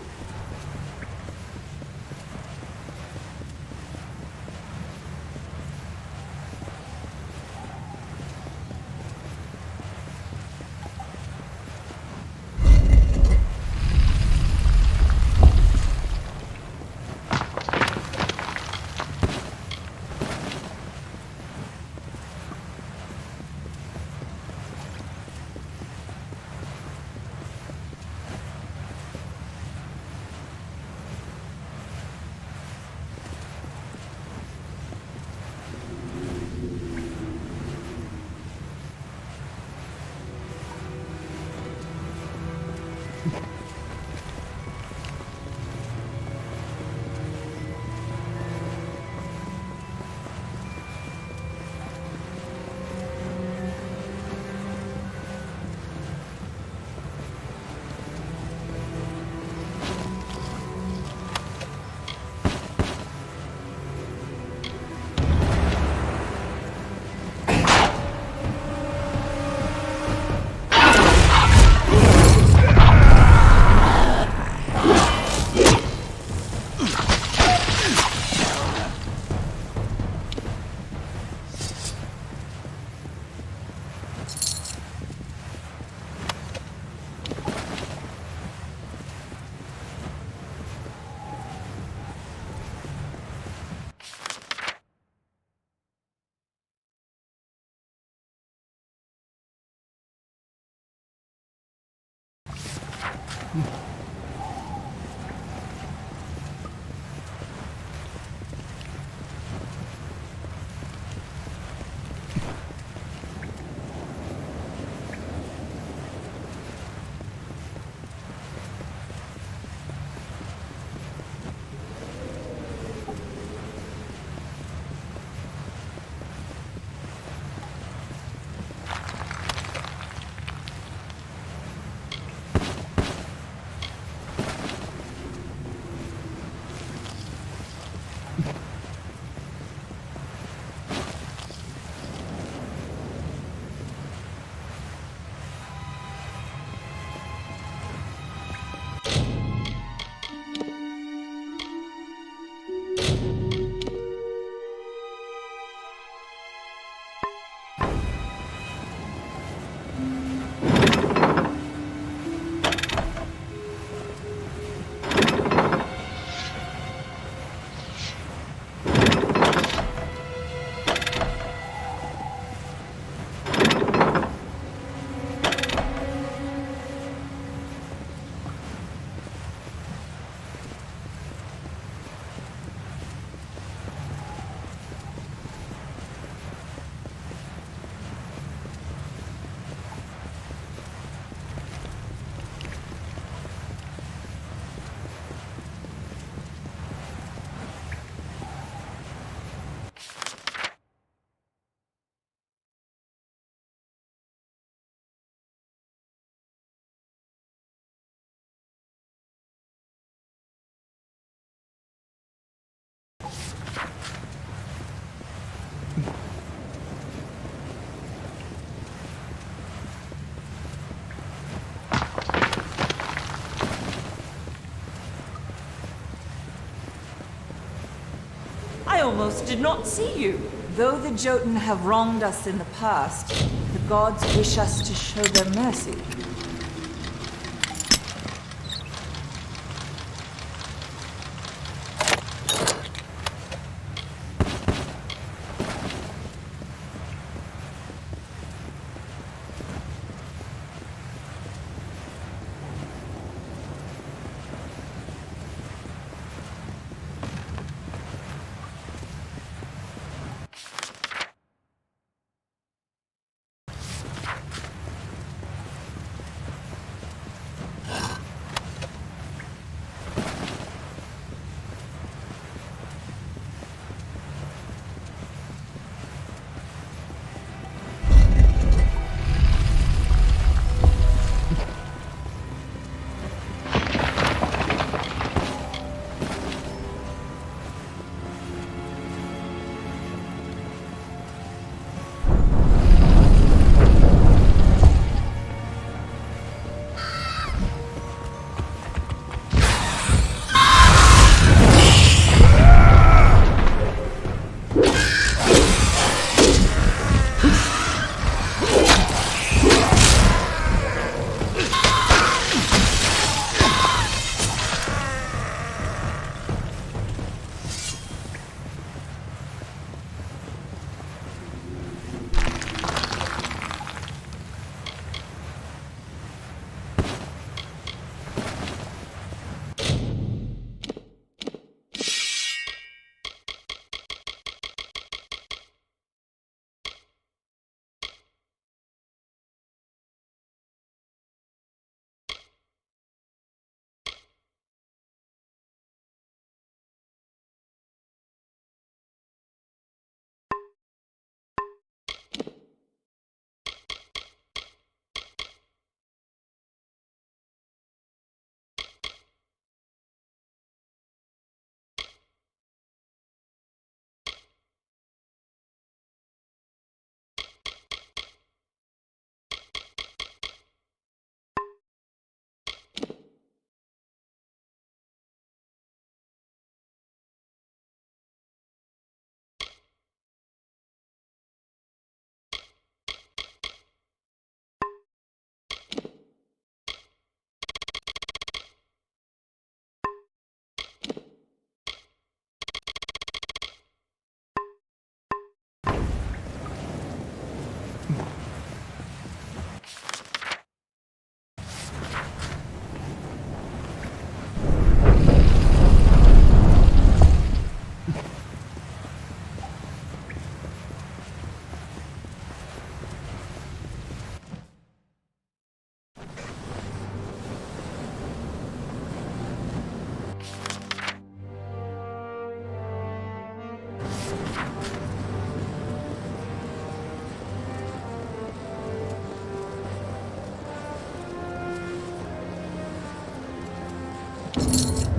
almost did not see you. Though the Jotun have wronged us in the past, the gods wish us to show them mercy.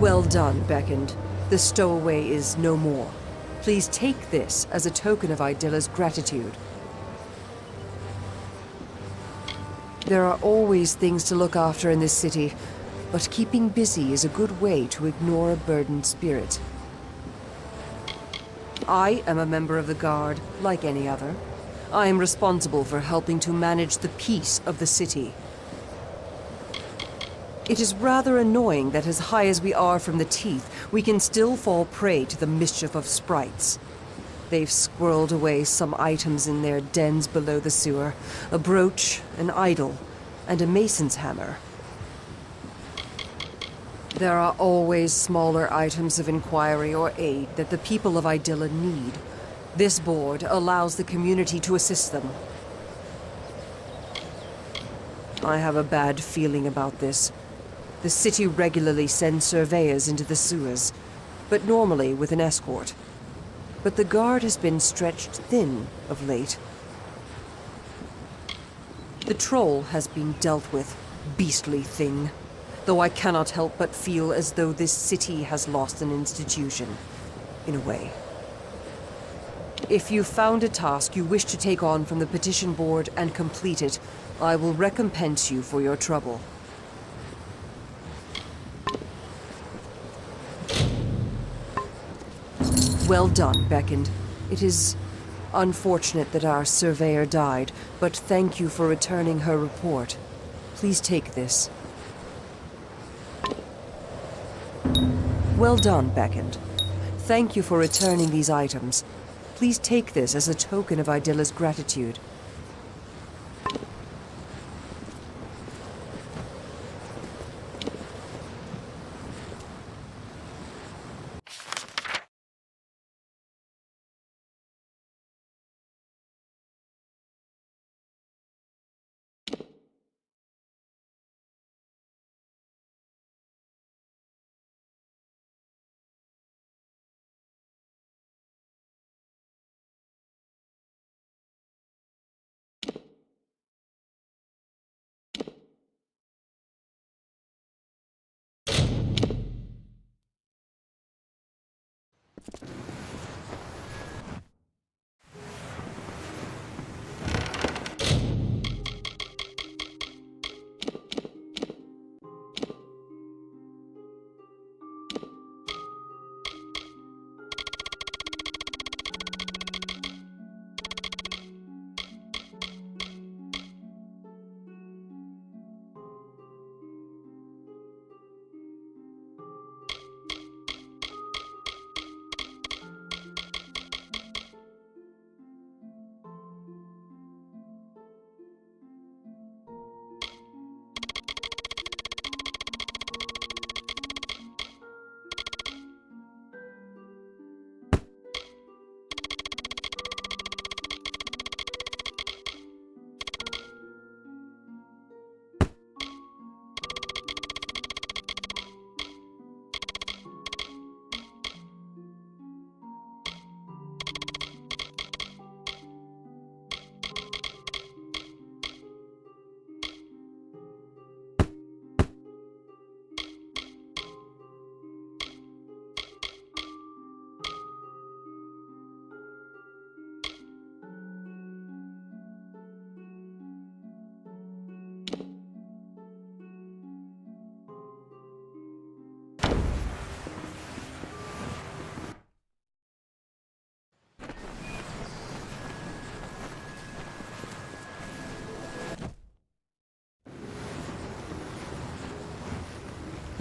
Well done, Beckoned. The stowaway is no more. Please take this as a token of Idila's gratitude. There are always things to look after in this city, but keeping busy is a good way to ignore a burdened spirit. I am a member of the Guard, like any other. I am responsible for helping to manage the peace of the city. It is rather annoying that as high as we are from the teeth, we can still fall prey to the mischief of sprites. They've squirreled away some items in their dens below the sewer. A brooch, an idol, and a mason's hammer. There are always smaller items of inquiry or aid that the people of Idilla need. This board allows the community to assist them. I have a bad feeling about this. The city regularly sends surveyors into the sewers, but normally with an escort. But the Guard has been stretched thin of late. The troll has been dealt with, beastly thing. Though I cannot help but feel as though this city has lost an institution, in a way. If you found a task you wish to take on from the petition board and complete it, I will recompense you for your trouble. Well done, Beckoned. It is unfortunate that our surveyor died, but thank you for returning her report. Please take this. Well done, Beckoned. Thank you for returning these items. Please take this as a token of Idilla's gratitude.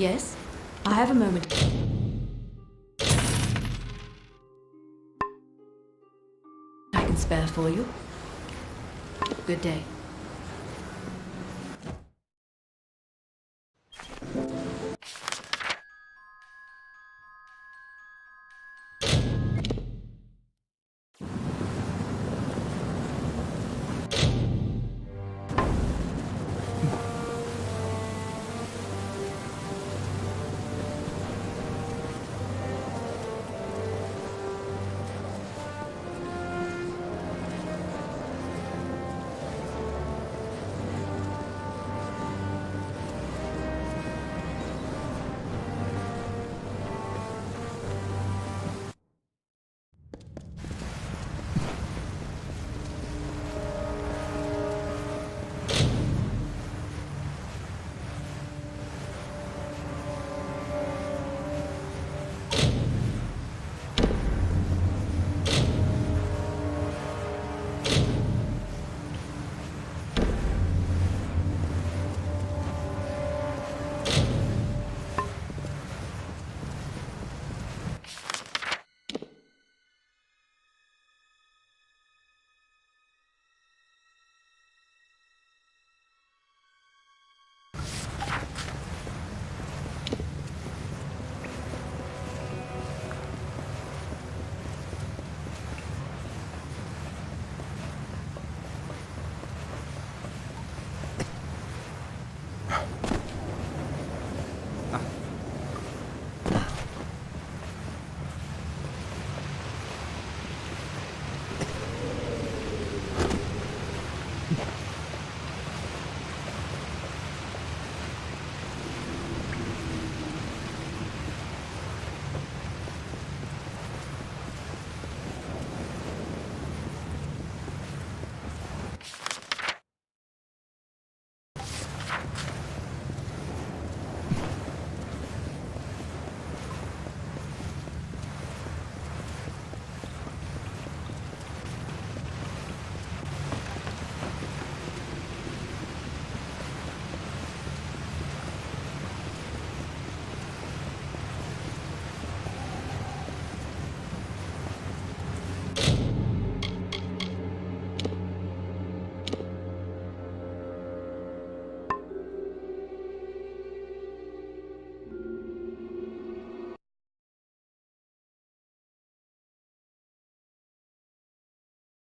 Yes, I have a moment. I can spare for you. Good day.